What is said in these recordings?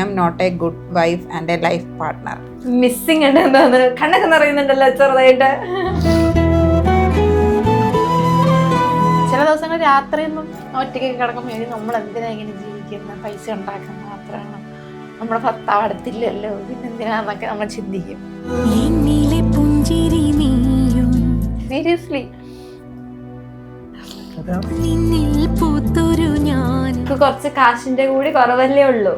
am not a good wife and a life partner. Missing ഉണ്ട് എന്താന്ന് കണ്ണൊക്കെ നിറയുന്നുണ്ടല്ലോ ചെറുതായിട്ട്. ചില ദിവസങ്ങൾ രാത്രിയൊന്നും ഒറ്റയ്ക്ക് കിടക്കുമ്പോൾ നമ്മൾ എന്തിനാ ഇങ്ങനെ ജീവിക്കുന്ന, പൈസ ഉണ്ടാക്കാൻ മാത്രമാണ്, നമ്മുടെ ഭർത്താവ് അടുത്തില്ലല്ലോ, പിന്നെന്തിനാന്നൊക്കെ നമ്മൾ ചിന്തിക്കും. സീരിയസ്ലി കുറച്ച് കാശിന്റെ കൂടി കുറവല്ലേ ഉള്ളൂ,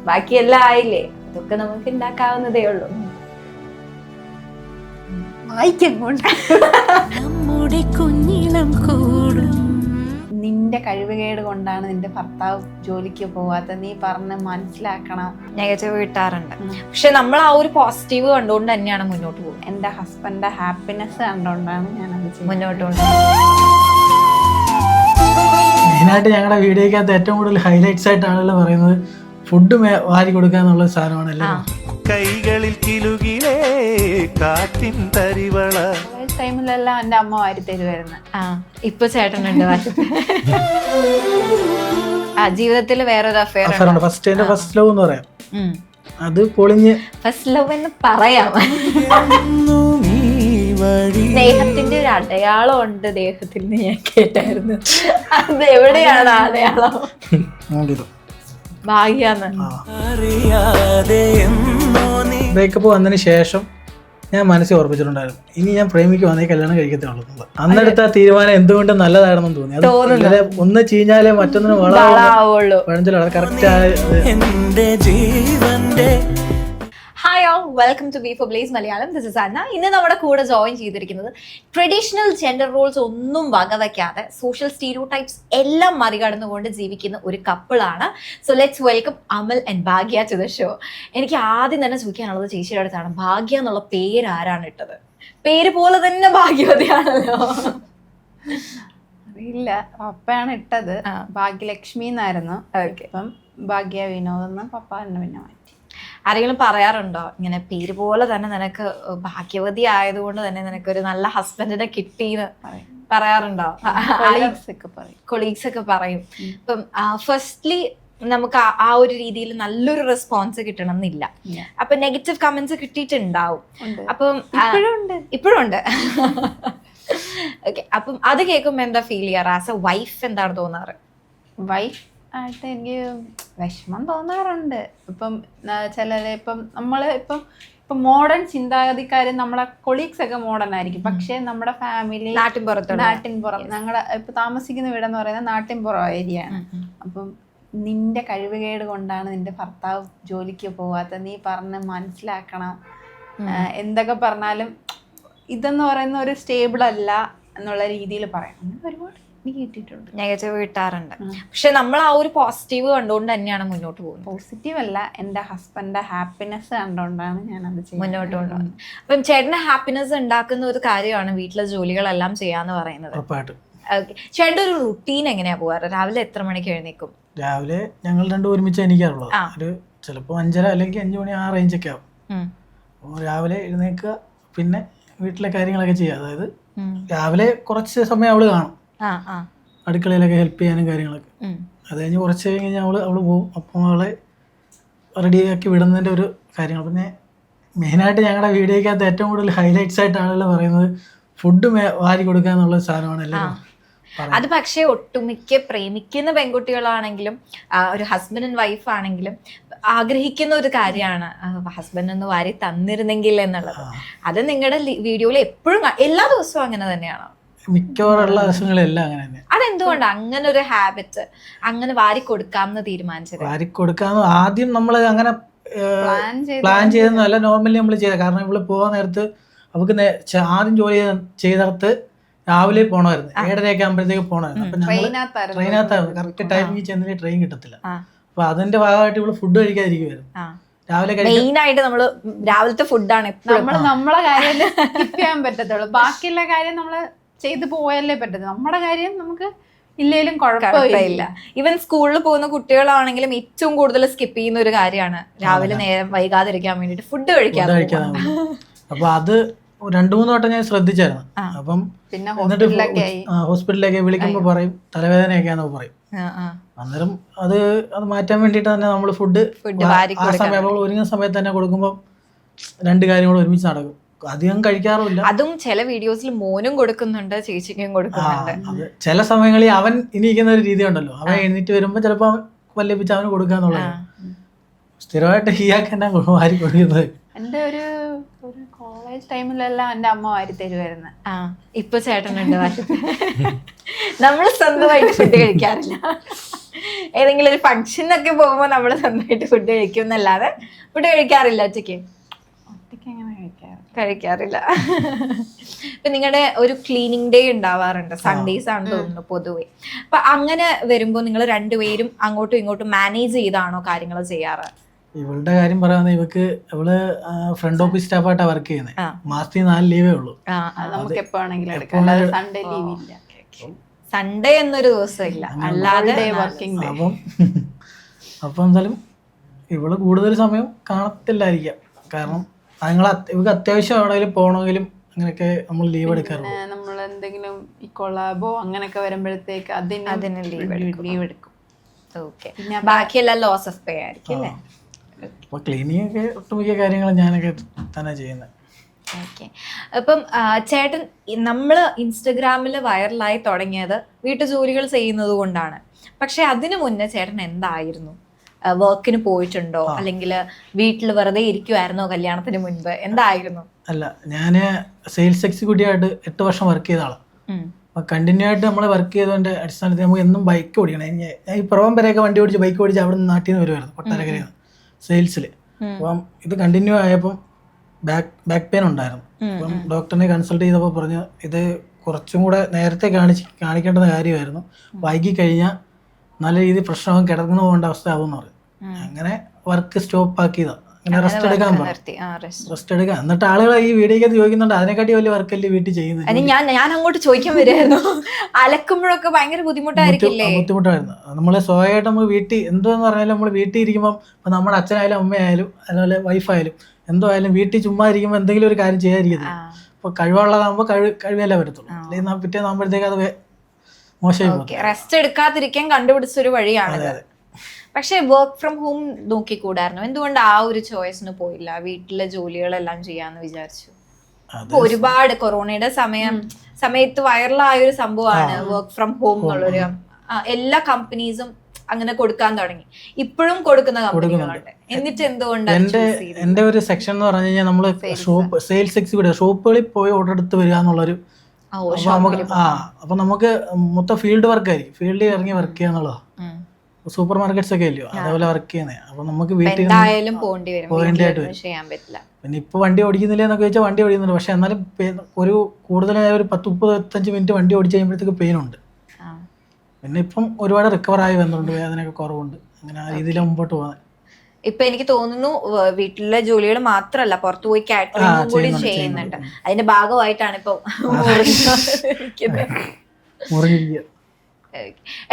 ബാക്കിയെല്ലാം ആയില്ലേ, അതൊക്കെ നമുക്ക് ഉണ്ടാക്കാവുന്നതേ ഉള്ളൂ. നിന്റെ കഴിവുകേട് കൊണ്ടാണ് നിന്റെ ഭർത്താവ് ജോലിക്ക് പോവാത്ത, നീ പറഞ്ഞ് മനസ്സിലാക്കണം. നെഗറ്റീവ് കിട്ടാറുണ്ട്, പക്ഷെ നമ്മൾ ആ ഒരു പോസിറ്റീവ് കണ്ടുകൊണ്ട് തന്നെയാണ് മുന്നോട്ട് പോകുന്നത്. എന്റെ ഹസ്ബൻഡിന്റെ ഹാപ്പിനെസ് കണ്ടുകൊണ്ടാണ് ഞാൻ മുന്നോട്ട് പോകുന്നത്. മെയിനായിട്ട് ഞങ്ങളുടെ വീഡിയോക്കകത്ത് ഏറ്റവും കൂടുതൽ ഹൈലൈറ്റ്സ് ആയിട്ടാണല്ലോ പറയുന്നത് ഫുഡ് വാരി കൊടുക്കുക എന്നുള്ള സാധനമാണല്ലോ. കൈകളിൽ കിലുകിലേ കാറ്റിൻ തരിവള ടൈമിലെല്ലാം എന്റെ അമ്മ വാരി തരുമായിരുന്നു. ഇപ്പൊ ചേട്ടനുണ്ട് ജീവിതത്തിൽ വേറൊരു അഫെയർ. ഫസ്റ്റ് ലവ് എന്ന് പറയാം, അത് പൊളിഞ്ഞ് ഫസ്റ്റ് ലവ് എന്ന് പറയാം. സ്നേഹത്തിന്റെ ഒരു അടയാളം ഉണ്ട് ദേഹത്തിൽ നിന്ന് ഞാൻ കേട്ടായിരുന്നു. അത് എവിടെയാണ് അടയാളം? ഭാഗ്യാന്ന്. ബ്രേക്കപ്പ് വന്നതിന് ശേഷം ഞാൻ മനസ്സിൽ ഉറപ്പിച്ചിട്ടുണ്ടായിരുന്നു, ഇനി ഞാൻ പ്രേമിക്കുവാണെങ്കിൽ കല്യാണം കഴിക്കത്തേ ഉള്ളൂ. അന്നെടുത്ത ആ തീരുമാനം എന്തുകൊണ്ടും നല്ലതാണെന്ന് തോന്നി. അത് ഒന്ന് ചീഞ്ഞാലേ മറ്റൊന്നിന് വളമാവുള്ളൂ. Correct hi all, welcome to B four Blaze Malayalam. This is Anna. ഇന്ന് നമ്മുടെ കൂടെ ജോയിൻ ചെയ്തിരിക്കുന്നത് ട്രഡീഷണൽ ജെൻഡർ റോൾസ് ഒന്നും വകവയ്ക്കാതെ സോഷ്യൽ സ്റ്റീരിയോടൈപ്സ് എല്ലാം മറികടന്നുകൊണ്ട് ജീവിക്കുന്ന ഒരു കപ്പിളാണ്. So let's welcome Amal and Bhagya to the show. എനിക്ക് ആദ്യം തന്നെ ചോദിക്കാനുള്ളത് ചേച്ചിയുടെ അടുത്താണ്, ഭാഗ്യ എന്നുള്ള പേര് ആരാണ് ഇട്ടത്? പേര് പോലെ തന്നെ ഭാഗ്യവതിയാണല്ലോ. അറിയില്ല, പപ്പയാണ് ഇട്ടത്. ഭാഗ്യലക്ഷ്മി എന്നായിരുന്നു. അപ്പം ഭാഗ്യ വിനോദ് എന്ന് പപ്പ എന്നെ പിന്നെ മാറ്റി. ആരെങ്കിലും പറയാറുണ്ടോ ഇങ്ങനെ പേര് പോലെ തന്നെ നിനക്ക് ഭാഗ്യവതി ആയതുകൊണ്ട് തന്നെ നിനക്കൊരു നല്ല ഹസ്ബൻഡിനെ കിട്ടിയെന്ന് പറയാറുണ്ടോ? കൊളീഗ്സ് ഒക്കെ പറയും. ഇപ്പം ഫസ്റ്റ്ലി നമുക്ക് ആ ഒരു രീതിയിൽ നല്ലൊരു റെസ്പോൺസ് കിട്ടണം എന്നില്ല. അപ്പൊ നെഗറ്റീവ് കമന്റ്സ് കിട്ടിയിട്ടുണ്ടാവും. അപ്പം ഇപ്പോഴും ഉണ്ട്. ഓക്കെ, അപ്പം അത് കേൾക്കുമ്പോ എന്താ ഫീൽ ചെയ്യാറ്? ആസ് എ വൈഫ് എന്താണ് തോന്നാറ്? വൈഫ് ആയിട്ട് എനിക്ക് വിഷമം തോന്നാറുണ്ട്. ഇപ്പം ചിലര് ഇപ്പം നമ്മള് ഇപ്പം മോഡേൺ ചിന്താഗതിക്കാര് നമ്മളെ കൊളീഗ്സ് ഒക്കെ മോഡേൺ ആയിരിക്കും, പക്ഷെ നമ്മുടെ ഫാമിലി നാട്ടിൻപുറം ഞങ്ങളുടെ ഇപ്പൊ താമസിക്കുന്ന വീടെന്ന് പറയുന്നത് നാട്ടിൻപുറം ഏരിയ ആണ്. അപ്പം നിന്റെ കഴിവുകേട് കൊണ്ടാണ് നിന്റെ ഭർത്താവ് ജോലിക്ക് പോവാത്ത, നീ പറഞ്ഞ് മനസ്സിലാക്കണം. എന്തൊക്കെ പറഞ്ഞാലും ഇതെന്ന് പറയുന്ന ഒരു സ്റ്റേബിൾ അല്ല എന്നുള്ള രീതിയിൽ പറയാം. അങ്ങനെ ഒരുപാട് നെഗറ്റീവ് കിട്ടാറുണ്ട്, പക്ഷെ നമ്മൾ ആ ഒരു പോസിറ്റീവ് കണ്ടുകൊണ്ട് തന്നെയാണ് മുന്നോട്ട് പോകുന്നത്. പോസിറ്റീവ് അല്ല, എന്റെ ഹസ്ബൻഡിന്റെ ഹാപ്പിനെസ് കണ്ടുകൊണ്ടാണ് ഞാൻ അത് മുന്നോട്ട് കൊണ്ടുപോകുന്നത്. അപ്പം ചേട്ടന്റെ ഹാപ്പിനെസ് ഉണ്ടാക്കുന്ന ഒരു കാര്യമാണ് വീട്ടിലെ ജോലികളെല്ലാം ചെയ്യാന്ന് പറയുന്നത്. ഓക്കെ, ചേട്ടൻ്റെ ഒരു റുട്ടീൻ എങ്ങനെയാ പോകാറ്? രാവിലെ എത്ര മണിക്ക് എഴുന്നേക്കും? രാവിലെ ഞങ്ങൾ രണ്ടും ഒരുമിച്ച് എണീക്കാറുള്ളത്. ഒരു ചിലപ്പോൾ 5:30 അല്ലെങ്കിൽ 5 മണി ആ റേഞ്ചൊക്കെ ആവും. അപ്പോൾ രാവിലെ എഴുന്നേക്കുക, പിന്നെ വീട്ടിലെ കാര്യങ്ങളൊക്കെ ചെയ്യുക. അതായത് രാവിലെ കുറച്ച് സമയം അവള് കാണും, അടുക്കളയിലൊക്കെ ഹെൽപ്പ് ചെയ്യാനും കാര്യങ്ങളൊക്കെ. അത് കഴിഞ്ഞ് കുറച്ച് കഴിഞ്ഞ് അവള് പോകും. അപ്പം അവളെ റെഡിയാക്കി വിടുന്നതിൻ്റെ ഒരു കാര്യങ്ങൾ. പിന്നെ മെയിനായിട്ട് ഞങ്ങളുടെ വീഡിയോക്കകത്ത് ഏറ്റവും കൂടുതൽ ഹൈലൈറ്റ്സ് ആയിട്ടാണല്ലോ പറയുന്നത് ഫുഡ് വാരി കൊടുക്കുക എന്നുള്ള സാധനമാണല്ലോ. അത് പക്ഷേ ഒട്ടുമിക്ക പ്രേമിക്കുന്ന പെൺകുട്ടികളാണെങ്കിലും ഒരു ഹസ്ബൻഡ് ആൻഡ് വൈഫ് ആണെങ്കിലും ആഗ്രഹിക്കുന്ന ഒരു കാര്യമാണ് ഹസ്ബൻഡ് ഒന്ന് വാരി തന്നിരുന്നെങ്കിൽ എന്നുള്ളത്. അത് നിങ്ങളുടെ വീഡിയോയിൽ എപ്പോഴും എല്ലാ ദിവസവും അങ്ങനെ തന്നെയാണോ? മിക്കവാറുള്ള ദിവസങ്ങളെല്ലാം അങ്ങനെ തന്നെ. അതെന്തുകൊണ്ടാണ് അങ്ങനെ ഒരു ഹാബിറ്റ്, അങ്ങനെ വാരി കൊടുക്കാമെന്ന് തീരുമാനിച്ചത്? വാരി കൊടുക്കാന്ന് ആദ്യം നമ്മൾ അങ്ങനെ പ്ലാൻ ചെയ്തെന്നല്ല, നോർമലി നമ്മൾ ചെയ്ത. കാരണം ഇവള് പോകാൻ നേരത്ത് അവൾക്ക് ആദ്യം ജോലി ചെയ്തിടത്ത് രാവിലെ പോകണമായിരുന്നു, 7:30 ആകുമ്പോഴത്തേക്ക് പോകണമായിരുന്നു. അപ്പൊ ട്രെയിനകത്തായിരുന്നു, കറക്റ്റ് ടൈമിൽ ചെന്നിട്ട് ട്രെയിൻ കിട്ടത്തില്ല. അപ്പൊ അതിന്റെ ഭാഗമായിട്ട് ഇവള് ഫുഡ് കഴിക്കാതിരിക്കുവായിരുന്നു. രാവിലെ മെയിനായിട്ട് നമ്മള് രാവിലത്തെ ഫുഡാണ് നമ്മളെ കാര്യം ചെയ്യാൻ പറ്റത്തുള്ളൂ. ബാക്കിയുള്ള കാര്യം നമ്മള് ചെയ്ത് പോയല്ലേ പറ്റത്തുള്ളൂ. നമ്മുടെ കാര്യം നമുക്ക് ഇല്ലേലും കുഴപ്പമില്ല. ഈവൻ സ്കൂളിൽ പോകുന്ന കുട്ടികളാണെങ്കിലും ഏറ്റവും കൂടുതൽ സ്കിപ്പ് ചെയ്യുന്ന ഒരു കാര്യമാണ് രാവിലെ നേരം വൈകാതിരിക്കാൻ വേണ്ടിട്ട് ഫുഡ് കഴിക്കാൻ. അപ്പൊ അത് 2-3 വട്ടം ഞാൻ ശ്രദ്ധിച്ചായിരുന്നു. അപ്പം പിന്നെ ഹോസ്പിറ്റലിലേക്ക് വിളിക്കുമ്പോ പറയും തലവേദനയൊക്കെയാണെന്ന് പറയും. അന്നേരം അത് മാറ്റാൻ വേണ്ടിയിട്ട് തന്നെ നമ്മൾ ഫുഡ് ആ സമയം നമ്മൾ ഒരുങ്ങുന്ന സമയത്ത് തന്നെ കൊടുക്കുമ്പോൾ 2 കാര്യങ്ങളും ഒരുമിച്ച് നടക്കും. അധികം കഴിക്കാറുമില്ല. അതും ചില വീഡിയോസിൽ മോനും കൊടുക്കുന്നുണ്ട്, ചേച്ചിക്കും കൊടുക്കുന്നുണ്ട്. ചില സമയങ്ങളിൽ അവൻ ഇനിയിക്കുന്ന ഒരു രീതി ഉണ്ടല്ലോ, അവൻ എഴുന്നേറ്റ് വരുമ്പോൾ ചിലപ്പോൾ അവൻ വല്യപ്പിച്ച് അവന് കൊടുക്കാന്നുള്ളത്. സ്ഥിരമായിട്ട് ഇയാൾക്ക് തന്നെ വാരി കൊടുക്കുന്നത്. എൻ്റെ ഒരു കോളേജ് ടൈമിലെല്ലാം എൻ്റെ അമ്മ വാരി തരുമായിരുന്നു. ഇപ്പൊ ചേട്ടനുണ്ട് നമ്മൾ സ്വന്തമായിട്ട് ഫുഡ് കഴിക്കാറില്ല. ഏതെങ്കിലും ഒരു ഫംഗ്ഷനൊക്കെ പോകുമ്പോൾ നമ്മൾ സ്വന്തമായിട്ട് ഫുഡ് കഴിക്കും എന്നല്ലാതെ ഫുഡ് കഴിക്കാറില്ല. ഒറ്റയ്ക്ക് അങ്ങനെ കഴിക്കാറില്ല. ഇപ്പൊ നിങ്ങളുടെ ഒരു ക്ലീനിങ് ഡേ ഉണ്ടാവാറുണ്ട്, സൺഡേസ് ആണെന്ന് തോന്നുന്നു പൊതുവെ. അപ്പൊ അങ്ങനെ വരുമ്പോ നിങ്ങൾ രണ്ടുപേരും അങ്ങോട്ടും ഇങ്ങോട്ടും മാനേജ് ചെയ്താണോ കാര്യങ്ങൾ ചെയ്യാറ്? ഇവളുടെ കാര്യം പറയാന്ന്, ഇവള് ഫ്രണ്ട് ഓഫീസ് സ്റ്റാഫായിട്ടാണ് വർക്ക് ചെയ്യുന്നത്. മാസത്തിൽ 4 ലീവേ ഉള്ളൂ. നമുക്ക് എപ്പോ വേണമെങ്കിലും എടുക്കാം, അല്ലാതെ സൺഡേ ലീവ് ഇല്ല. സൺഡേ എന്നൊരു ദിവസം ഇല്ല, അല്ലാതെ വർക്കിംഗ് ഡേ. അപ്പം എന്തായാലും ഇവള് കൂടുതൽ സമയം കാണത്തില്ലായിരിക്കാം. കാരണം ഇവർക്ക് അത്യാവശ്യം എവിടെയെങ്കിലും പോകണമെങ്കിലും അങ്ങനെയൊക്കെ നമ്മൾ ലീവ് എടുക്കാറുണ്ട്. നമ്മൾ എന്തെങ്കിലും ഈ കൊളാബോ അങ്ങനെയൊക്കെ വരുമ്പോഴത്തേക്ക് അതിന് ലീവ് എടുക്കും. ഓക്കെ, ബാക്കിയെല്ലാം ലോസ് ഓഫ് പേ ആയിരിക്കും അല്ലേ? അപ്പോൾ ക്ലീനിങ് ഒക്കെ ഒട്ടുമിക്ക കാര്യങ്ങളും ഞാനൊക്കെ തന്നെ ചെയ്യുന്നത്. ഓക്കെ. അപ്പം ചേട്ടൻ, നമ്മൾ ഇൻസ്റ്റഗ്രാമിൽ വൈറലായി തുടങ്ങിയത് വീട്ടുജോലികൾ ചെയ്യുന്നത് കൊണ്ടാണ്. പക്ഷെ അതിനു മുന്നേ ചേട്ടൻ എന്തായിരുന്നു? വർക്കിന് പോയിട്ടുണ്ടോ, അല്ലെങ്കിൽ വീട്ടിൽ വെറുതെ ഇരിക്കുമായിരുന്നോ കല്യാണത്തിന് മുൻപ്? എന്തായിരുന്നു? അല്ല, ഞാൻ സെയിൽസ് എക്സിക്യൂട്ടീവ് ആയിട്ട് 8 വർഷം വർക്ക് ചെയ്ത ആളാണ്. അപ്പോൾ കണ്ടിന്യൂ ആയിട്ട് നമ്മൾ വർക്ക് ചെയ്തതിൻ്റെ അടിസ്ഥാനത്തിൽ നമുക്ക് എന്നും ബൈക്ക് ഓടിക്കണം. ഞാൻ ഈ പുറം വരെയൊക്കെ വണ്ടി ഓടിച്ച് ബൈക്ക് ഓടിച്ച് അവിടെ നിന്ന് നാട്ടിൽ നിന്ന് വരുമായിരുന്നു, കൊട്ടാരക്കരയിൽ നിന്ന്, സെയിൽസിൽ. അപ്പം ഇത് കണ്ടിന്യൂ ആയപ്പം ബാക്ക് പെയിൻ ഉണ്ടായിരുന്നു. അപ്പം ഡോക്ടറിനെ കൺസൾട്ട് ചെയ്തപ്പോൾ പറഞ്ഞു ഇത് കുറച്ചും കൂടെ നേരത്തെ കാണിക്കേണ്ടുന്ന കാര്യമായിരുന്നു. വൈകി കഴിഞ്ഞാൽ നല്ല രീതിയിൽ പ്രശ്നവും കിടന്നു പോകേണ്ട അവസ്ഥ ആവുമെന്ന് പറഞ്ഞു. അങ്ങനെ വർക്ക് സ്റ്റോപ്പ് ആക്കിയതാണ്. അങ്ങനെ റെസ്റ്റ് എടുക്കാൻ പറഞ്ഞു. റെസ്റ്റ് എടുക്കാം. എന്നിട്ട് ആളുകൾ ഈ വീഡിയോക്കകത്ത് ചോദിക്കുന്നുണ്ട് അതിനെക്കാട്ടി വലിയ വർക്കല്ലേ വീട്ടിൽ ചെയ്യുന്നത്. ഞാൻ അങ്ങോട്ട് ചോദിക്കാൻ വരുമായിരുന്നു. അലക്കുമ്പോഴൊക്കെ ഭയങ്കര ബുദ്ധിമുട്ടായിരുന്നു. നമ്മള് സ്വയമായിട്ട് നമുക്ക് വീട്ടിൽ എന്തെന്ന് പറഞ്ഞാലും നമ്മൾ വീട്ടിൽ ഇരിക്കുമ്പോൾ ഇപ്പം നമ്മുടെ അച്ഛനായാലും അമ്മയായാലും അതുപോലെ വൈഫായാലും എന്തോ ആയാലും വീട്ടിൽ ചുമ്മാ ഇരിക്കുമ്പോൾ എന്തെങ്കിലും ഒരു കാര്യം ചെയ്യാതിരിക്കുന്നത്. അപ്പോൾ കഴിവുള്ളതാകുമ്പോൾ കഴിവല്ലേ പറ്റത്തുള്ളൂ. അല്ലെങ്കിൽ പിറ്റേന്നാകുമ്പോഴത്തേക്ക് അത് മോശമായി. റെസ്റ്റ് എടുക്കാതിരിക്കാൻ കണ്ടുപിടിച്ചൊരു വഴിയാണ്. പക്ഷെ വർക്ക് ഫ്രം ഹോം നോക്കിക്കൂടായിരുന്നു? എന്തുകൊണ്ട് ആ ഒരു ചോയ്സിന് പോയില്ല? വീട്ടിലെ ജോലികളെല്ലാം ചെയ്യാന്ന് വിചാരിച്ചു. ഒരുപാട് കൊറോണയുടെ സമയത്ത് വൈറലായ ഒരു സംഭവമാണ് വർക്ക് ഫ്രം ഹോം എന്നുള്ളൊരു. എല്ലാ കമ്പനീസും അങ്ങനെ കൊടുക്കാൻ തുടങ്ങി. ഇപ്പോഴും കൊടുക്കുന്ന കമ്പനികളുണ്ട്. എന്നിട്ട് എന്തുകൊണ്ടാണ് എന്റെ ഒരു സെക്ഷൻ എന്ന് പറഞ്ഞു കഴിഞ്ഞാൽ നമ്മള് സെയിൽസ് എക്സിക്യൂട്ടീവ് ഷോപ്പുകളിൽ പോയി ഓർഡർ എടുത്ത് വരിക എന്നുള്ളൊരു. അപ്പൊ നമുക്ക് മൊത്തം ഫീൽഡ് വർക്ക് ആയിരിക്കും. ഫീൽഡിൽ ഇറങ്ങി വർക്ക് ചെയ്യാന്നുള്ളതാ. സൂപ്പർ മാർക്കറ്റ്സ് ഒക്കെ അല്ലയോ അതേപോലെ വർക്ക് ചെയ്യുന്നത്. അപ്പൊ നമുക്ക് വീട്ടിൽ പോകേണ്ടതായിട്ട് വരും. പിന്നെ ഇപ്പൊ വണ്ടി ഓടിക്കുന്നില്ല എന്നൊക്കെ ചോദിച്ചാൽ വണ്ടി ഓടിക്കുന്നുണ്ട്. പക്ഷെ എന്നാലും ഒരു കൂടുതലായ ഒരു 10-35 മിനിറ്റ് വണ്ടി ഓടിച്ച് കഴിയുമ്പോഴത്തേക്ക് പെയിൻ ഉണ്ട്. പിന്നെ ഇപ്പം ഒരുപാട് റിക്കവർ ആയി വന്നിട്ടുണ്ട്, വേദനയൊക്കെ കുറവുണ്ട്. അങ്ങനെ ആ രീതിയിൽ മുമ്പോട്ട് പോകാൻ. ഇപ്പൊ എനിക്ക് തോന്നുന്നു വീട്ടിലെ ജോലികൾ മാത്രല്ല, പുറത്തു പോയി കാറ്ററിംഗ് കൂടി ചെയ്യുന്നുണ്ട്. അതിന്റെ ഭാഗമായിട്ടാണ് ഇപ്പൊ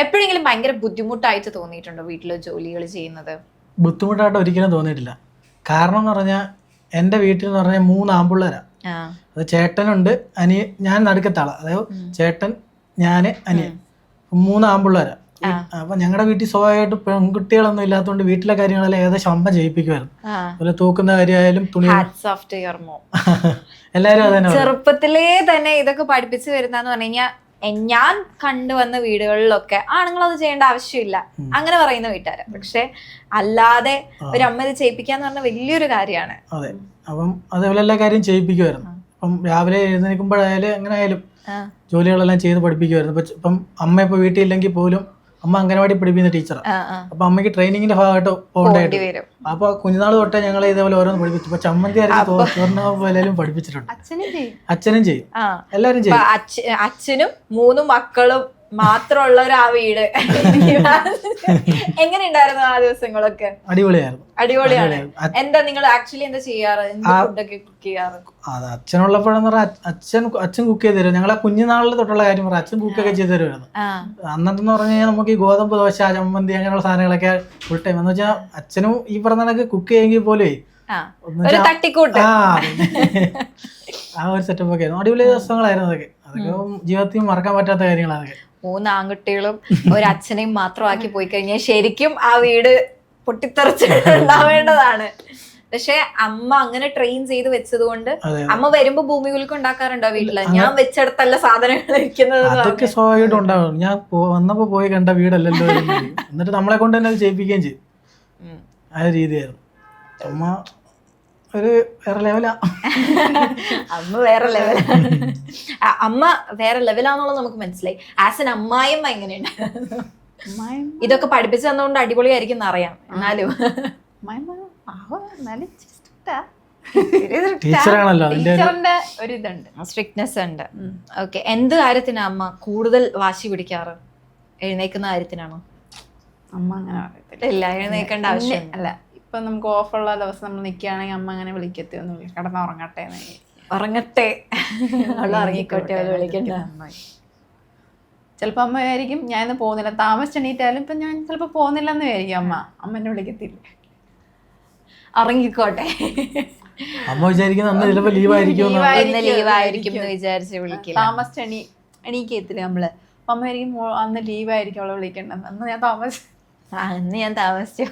എപ്പോഴെങ്കിലും ഭയങ്കര ബുദ്ധിമുട്ടായിട്ട് തോന്നിയിട്ടുണ്ടോ വീട്ടിലെ ജോലികൾ ചെയ്യുന്നത്? ബുദ്ധിമുട്ടായിട്ട് ഒരിക്കലും തോന്നിയിട്ടില്ല. കാരണം എന്ന് പറഞ്ഞാൽ എൻ്റെ വീട്ടിൽ എന്ന് പറഞ്ഞാൽ 3 ആൺപിള്ളേരാ. അത് ചേട്ടനുണ്ട്, ഞാൻ നടുക്കത്താളാ. അതായത് ചേട്ടൻ, ഞാൻ, അനിയൻ, 3 ആൺപിള്ളേരാ. അപ്പൊ ഞങ്ങളുടെ വീട്ടിൽ സ്വാഭാവികമായിട്ട് പെൺകുട്ടികളൊന്നും ഇല്ലാത്തതുകൊണ്ട് വീട്ടിലെ കാര്യങ്ങളെല്ലാം ഏകദേശം അമ്മ ചെയ്യിപ്പിക്കുമായിരുന്നു. അതുപോലെ തൂക്കുന്ന കാര്യമായാലും തുണി എല്ലാവരും അതന്നെ. ചെറുപ്പത്തിലേ തന്നെ ഇതൊക്കെ പഠിപ്പിച്ചു വരുന്നതെന്ന് പറഞ്ഞു കഴിഞ്ഞാൽ ഞാൻ കണ്ടുവന്ന വീടുകളിലൊക്കെ ആണുങ്ങൾ അത് ചെയ്യേണ്ട ആവശ്യമില്ല അങ്ങനെ പറയുന്ന വീട്ടുകാര്. പക്ഷെ അല്ലാതെ ഒരു അമ്മ ഇത് ചെയ്യിപ്പിക്കാന്ന് പറഞ്ഞ വലിയൊരു കാര്യമാണ്. അതെ, അപ്പം അതേപോലെ എല്ലാ കാര്യം ചെയ്യിപ്പിക്കുമായിരുന്നു. അപ്പം രാവിലെ എഴുന്നേൽക്കുമ്പോഴായാലും എങ്ങനെ ആയാലും ജോലികളെല്ലാം ചെയ്ത് പഠിപ്പിക്കുമായിരുന്നു. ഇപ്പം അമ്മ ഇപ്പൊ വീട്ടിലില്ലെങ്കിൽ പോലും അമ്മ അംഗനവാടി പഠിപ്പിക്കുന്ന ടീച്ചറാണ്. അപ്പൊ അമ്മയ്ക്ക് ട്രെയിനിങ്ങിന്റെ ഭാഗമായിട്ട് പോകേണ്ടി വരും. അപ്പൊ കുഞ്ഞുനാൾ തൊട്ടേ ഞങ്ങൾ ഇതേപോലെ ഓരോന്ന് പഠിപ്പിച്ചു. ഇപ്പൊ ചമ്മന്തി അരച്ച് പഠിപ്പിച്ചിട്ടുണ്ട്. അച്ഛനും ചെയ്യും, എല്ലാരും ചെയ്യും. അച്ഛനും 3 മക്കളും മാത്രമുള്ള ഒരു ആ വീട് എങ്ങനെയുണ്ടായിരുന്നു ആ ദിവസങ്ങളൊക്കെ? അടിപൊളിയാണ്. എന്താ നിങ്ങൾ ആക്ച്വലി എന്താ ചെയ്യാറ്? ഫുഡൊക്കെ കുക്ക് ചെയ്യാറ്? അത് അച്ഛനുള്ളപ്പോഴെന്ന് പറഞ്ഞാൽ അച്ഛൻ കുക്ക് ചെയ്ത് തരും. ഞങ്ങളെ കുഞ്ഞുനാളിൽ തൊട്ടുള്ള കാര്യം പറയാം, അച്ഛൻ കുക്കൊക്കെ ചെയ്ത് തരുമായിരുന്നു. അന്നത്തെന്ന് പറഞ്ഞു കഴിഞ്ഞാൽ നമുക്ക് ഈ ഗോതമ്പ് ദോശ, ചമ്മന്തി അങ്ങനെയുള്ള സാധനങ്ങളൊക്കെ ഫുൾ ടൈം എന്ന് വെച്ചാൽ അച്ഛനും ഈ പറഞ്ഞ കണക്ക് കുക്ക് ചെയ്യുമെങ്കിൽ പോലും ആ ഒരു സെറ്റപ്പ് ഒക്കെ ആയിരുന്നു. അടിപൊളി ദിവസങ്ങളായിരുന്നു അതൊക്കെ. അതൊക്കെ ജീവിതത്തിൽ മറക്കാൻ പറ്റാത്ത കാര്യങ്ങളാണ് അതൊക്കെ. 3 ആൺകുട്ടികളും ഒരു അച്ഛനെയും മാത്രമാക്കി പോയി കഴിഞ്ഞാൽ ശരിക്കും ആ വീട് പൊട്ടിത്തെറിച്ചിട്ടുണ്ടാവേണ്ടതാണ്. പക്ഷെ അമ്മ അങ്ങനെ ട്രെയിൻ ചെയ്ത് വെച്ചത് കൊണ്ട് അമ്മ വരുമ്പോ ഭൂമി കുലുക്കം ഉണ്ടാക്കാറുണ്ടോ വീട്ടില്? ഞാൻ വെച്ചെടുത്തല്ല സാധനങ്ങൾ ഇരിക്കുന്നത്. അതൊക്കെ സ്വാഭാവികമായിട്ടും ഉണ്ടാവും. ഞാൻ വന്നപ്പോ പോയി കണ്ട വീടല്ലല്ലോ എന്നിട്ട് നമ്മളെ കൊണ്ട് തന്നെ അത് ചെയ്യിപ്പിക്കുകയും ചെയ്യും. ആ രീതിയായിരുന്നു. അമ്മ ഒരു വേറെ ലെവലാ. അമ്മ വേറെ ലെവലാ. അമ്മ വേറെ ലെവലാന്നുള്ളത് നമുക്ക് മനസ്സിലായി. ആസ് എൻ അമ്മായിമ്മ എങ്ങനെയുണ്ട്? ഇതൊക്കെ പഠിപ്പിച്ചു തന്നുകൊണ്ട് അടിപൊളിയായിരിക്കും എന്നറിയാം. എന്നാലും ടീച്ചറാണല്ലോ, ടീച്ചറിന്റെ ഒരു ഇതുണ്ട്, സ്ട്രിക്ട്നെസ് ഉണ്ട്. ഓക്കെ. എന്ത് കാര്യത്തിനാ അമ്മ കൂടുതൽ വാശി പിടിക്കാറ്? എഴുന്നേക്കുന്ന കാര്യത്തിനാണോ? അമ്മ അങ്ങനെ പറയത്തില്ല. ഇല്ല, എഴുന്നേക്കേണ്ട ആവശ്യം അല്ല. ഇപ്പൊ നമുക്ക് ഓഫുള്ള ദിവസം നമ്മൾ നിൽക്കുകയാണെങ്കിൽ അമ്മ അങ്ങനെ വിളിക്കത്തൊന്നും കിടന്നുറങ്ങട്ടെ. ഉറങ്ങട്ടെ, അവൾ ഉറങ്ങിക്കോട്ടെ, അവൾ വിളിക്കണ്ട. ചിലപ്പോ അമ്മ വിചാരിക്കും ഞാൻ ഇന്ന് പോകുന്നില്ല, താമസിച്ചെണീറ്റാലും ഇപ്പൊ ഞാൻ ചിലപ്പോ പോകുന്നില്ലെന്ന് വിചാരിക്കും അമ്മ എന്നെ വിളിക്കത്തില്ല. ഉറങ്ങിക്കോട്ടെ. അമ്മ വിചാരിക്കുന്ന അന്ന് ചിലപ്പോ ലീവായിരിക്കും എന്ന് വിചാരിച്ച് വിളിക്കില്ല. താമസിച്ച് എണീക്കത്തില്ല നമ്മള്. അമ്മ വിചാരിക്കും അന്ന് ലീവായിരിക്കും അവളെ വിളിക്കേണ്ടത്, അന്ന് ഞാൻ താമസിച്ചു.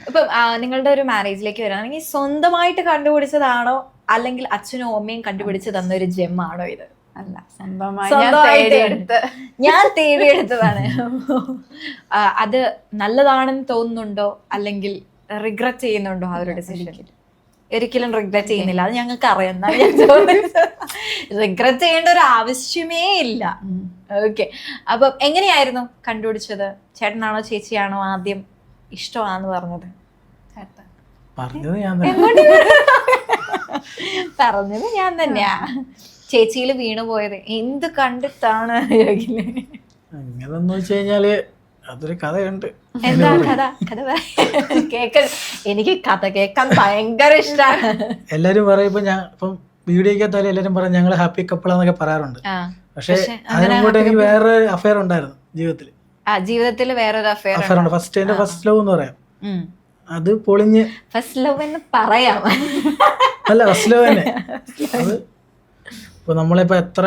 ഇപ്പം നിങ്ങളുടെ ഒരു മാരേജിലേക്ക് വരാണെങ്കിൽ സ്വന്തമായിട്ട് കണ്ടുപിടിച്ചതാണോ അല്ലെങ്കിൽ അച്ഛനും അമ്മയും കണ്ടുപിടിച്ച് തന്ന ഒരു ജെമ്മാണോ ഇത്? അല്ല, സ്വന്തമായി ഞാൻ തേടിയെടുത്തതാണ്. അത് നല്ലതാണെന്ന് തോന്നുന്നുണ്ടോ അല്ലെങ്കിൽ റിഗ്രറ്റ് ചെയ്യുന്നുണ്ടോ ആ ഒരു ഡിസിഷൻ? ഒരിക്കലും റിഗ്രറ്റ് ചെയ്യുന്നില്ല, അത് ഞങ്ങൾക്ക് അറിയാം. റിഗ്രറ്റ് ചെയ്യേണ്ട ഒരു ആവശ്യമേ ഇല്ല. ഓക്കെ. അപ്പം എങ്ങനെയായിരുന്നു കണ്ടുപിടിച്ചത്? ചേട്ടനാണോ ചേച്ചിയാണോ ആദ്യം ഇഷ്ടമാണെന്ന് പറഞ്ഞത്? പറഞ്ഞത് ഞാൻ തന്നെയാ. ചേച്ചിയില് വീണു പോയത് എന്ത് കണ്ടിട്ടാണ്? അങ്ങനെന്ന് വെച്ച് കഴിഞ്ഞാല് അതൊരു കഥയുണ്ട്. എന്താ കഥ? കേക്കാൻ, എനിക്ക് കഥ കേൾക്കാൻ ഭയങ്കര ഇഷ്ടമാണ്. എല്ലാരും പറയും, ഇപ്പം വീഡിയോക്കകത്താലും എല്ലാരും പറയും ഞങ്ങള് ഹാപ്പി കപ്പിളാന്നൊക്കെ പറയാറുണ്ട്. പക്ഷെ അതിനോട്ട് എനിക്ക് വേറെ അഫയർ ഉണ്ടായിരുന്നു ജീവിതത്തിൽ. ജീവിതത്തിൽ വേറൊരു അഫയർ ഉണ്ട്. ഫസ്റ്റ് ലവ് എന്ന് പറയാം. അത് പൊളിഞ്ഞ് ഫസ്റ്റ് ലവ് എന്ന് പറയാം. അല്ല, ഫസ്റ്റ് ലവ് തന്നെ. അത് ഇപ്പൊ നമ്മളിപ്പോ എത്ര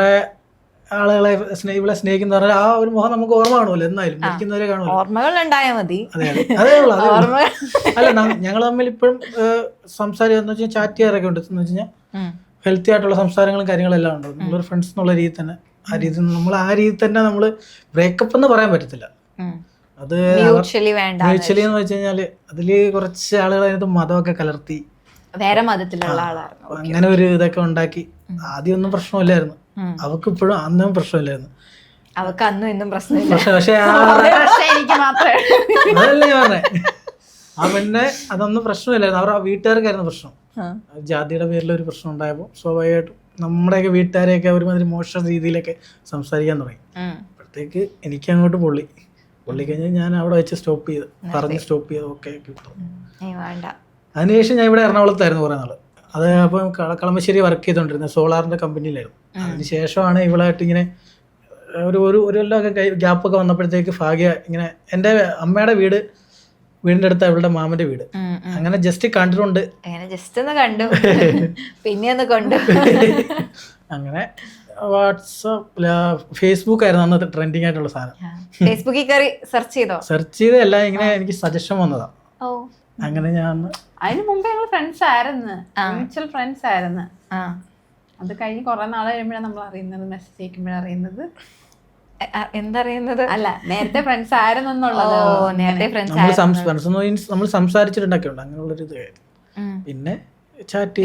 ആളുകളെ ഇവിടെ സ്നേഹിക്കുന്ന പറഞ്ഞാൽ ആ ഒരു മുഖം നമുക്ക് ഓർമ്മ കാണുമല്ലോ, എന്നാലും മരിക്കുന്നവരെ കാണുമല്ലോ. ഓർമ്മകൾ ഉണ്ടായാൽ മതി. അതേ ഉള്ളൂ. അല്ല, ഞങ്ങൾ തമ്മിൽ ഇപ്പോഴും സംസാരിക്കാന്ന് വെച്ചാൽ ചാറ്റ് ചെയ്യാറൊക്കെ ഉണ്ട്. എന്ന് വെച്ച് കഴിഞ്ഞാൽ ഹെൽത്തി ആയിട്ടുള്ള സംസാരങ്ങളും കാര്യങ്ങളെല്ലാം ഉണ്ട്. നമ്മളൊരു ഫ്രണ്ട്സ് എന്നുള്ള രീതി തന്നെ ആ രീതി തന്നെ നമ്മള് ബ്രേക്കപ്പ് എന്ന് പറയാൻ പറ്റത്തില്ല. അത് മ്യൂച്വലി എന്ന് വെച്ച് കഴിഞ്ഞാല് അതില് കുറച്ച് ആളുകൾ അതിനകത്ത് മതമൊക്കെ കലർത്തി വേറെ മതത്തിലുള്ള ആളായിരുന്നു. അങ്ങനെ ഒരു ഇതൊക്കെ ഉണ്ടാക്കി. ആദ്യം ഒന്നും പ്രശ്നമില്ലായിരുന്നു, അവക്ക് ഇപ്പോഴും അന്നും പ്രശ്നമില്ലായിരുന്നു. അവക്ക് അന്നും ഇന്നും പ്രശ്നമില്ല. പക്ഷെ എനിക്ക് മാത്രമേ അതല്ല ഞാൻ പറഞ്ഞേ, ആ പെണ്ണെ അതൊന്നും പ്രശ്നമില്ലായിരുന്നു. അവരുടെ വീട്ടുകാർക്കായിരുന്നു പ്രശ്നം. ജാതിയുടെ പേരിൽ ഒരു പ്രശ്നം ഉണ്ടായപ്പോൾ സ്വാഭാവികമായിട്ടും നമ്മുടെയൊക്കെ വീട്ടുകാരെയൊക്കെ ഒരുമാതിരി മോശം രീതിയിലൊക്കെ സംസാരിക്കാൻ തുടങ്ങി. അപ്പോഴത്തേക്ക് എനിക്ക് അങ്ങോട്ട് പൊള്ളി കഴിഞ്ഞാൽ ഞാൻ അവിടെ വെച്ച് സ്റ്റോപ്പ് ചെയ്ത് ഓക്കെ കിട്ടും. അതിനുശേഷം ഞാൻ ഇവിടെ എറണാകുളത്തായിരുന്നു കുറെ നാള്. അത് അപ്പം കളമശ്ശേരി വർക്ക് ചെയ്തോണ്ടിരുന്നത് സോളാറിന്റെ കമ്പനിയിലായിരുന്നു. അതിനുശേഷമാണ് ഇവളായിട്ട് ഇങ്ങനെ ഒരു കൊല്ലമൊക്കെ ഗ്യാപ്പൊക്കെ വന്നപ്പോഴത്തേക്ക് ഭാഗ്യ ഇങ്ങനെ എൻ്റെ അമ്മയുടെ വീടിന്റെ അടുത്ത് അവളുടെ മാമന്റെ വീട്. അങ്ങനെ ജസ്റ്റ് കണ്ടിട്ടുണ്ട്, അങ്ങനെ വാട്സാപ്പ് ഫേസ്ബുക്ക് ആയിരുന്നു അന്ന് ട്രെൻഡിങ് ആയിട്ടുള്ള സാധനം. ഫേസ്ബുക്കിൽ കയറി സെർച്ച് ചെയ്തല്ല, ഇങ്ങനെ എനിക്ക് സജഷൻ വന്നതാ. അങ്ങനെ ഞാൻ അതിന് മുമ്പ് ഞങ്ങൾ ഫ്രണ്ട്സ് ആയിരുന്നു, മ്യൂച്വൽ ഫ്രണ്ട്സ് ആയിരുന്നു. അത് കഴിഞ്ഞ് കുറെ നാൾ കഴിയുമ്പോഴാണ് നമ്മൾ അറിയുന്നത്, മെസ്സേജ് അയക്കുമ്പോഴറിയുന്നത്. എന്തറിയുന്നത്? അല്ല, നേരത്തെ ഫ്രണ്ട്സ് ആയിരുന്നു എന്നുള്ളത്. നേരത്തെ ഫ്രണ്ട്സ് നമ്മൾ സംസാരിച്ചിട്ടുണ്ടൊക്കെ ഉണ്ട് അങ്ങനെയുള്ളൊരു ഇത്. പിന്നെ ചാറ്റ്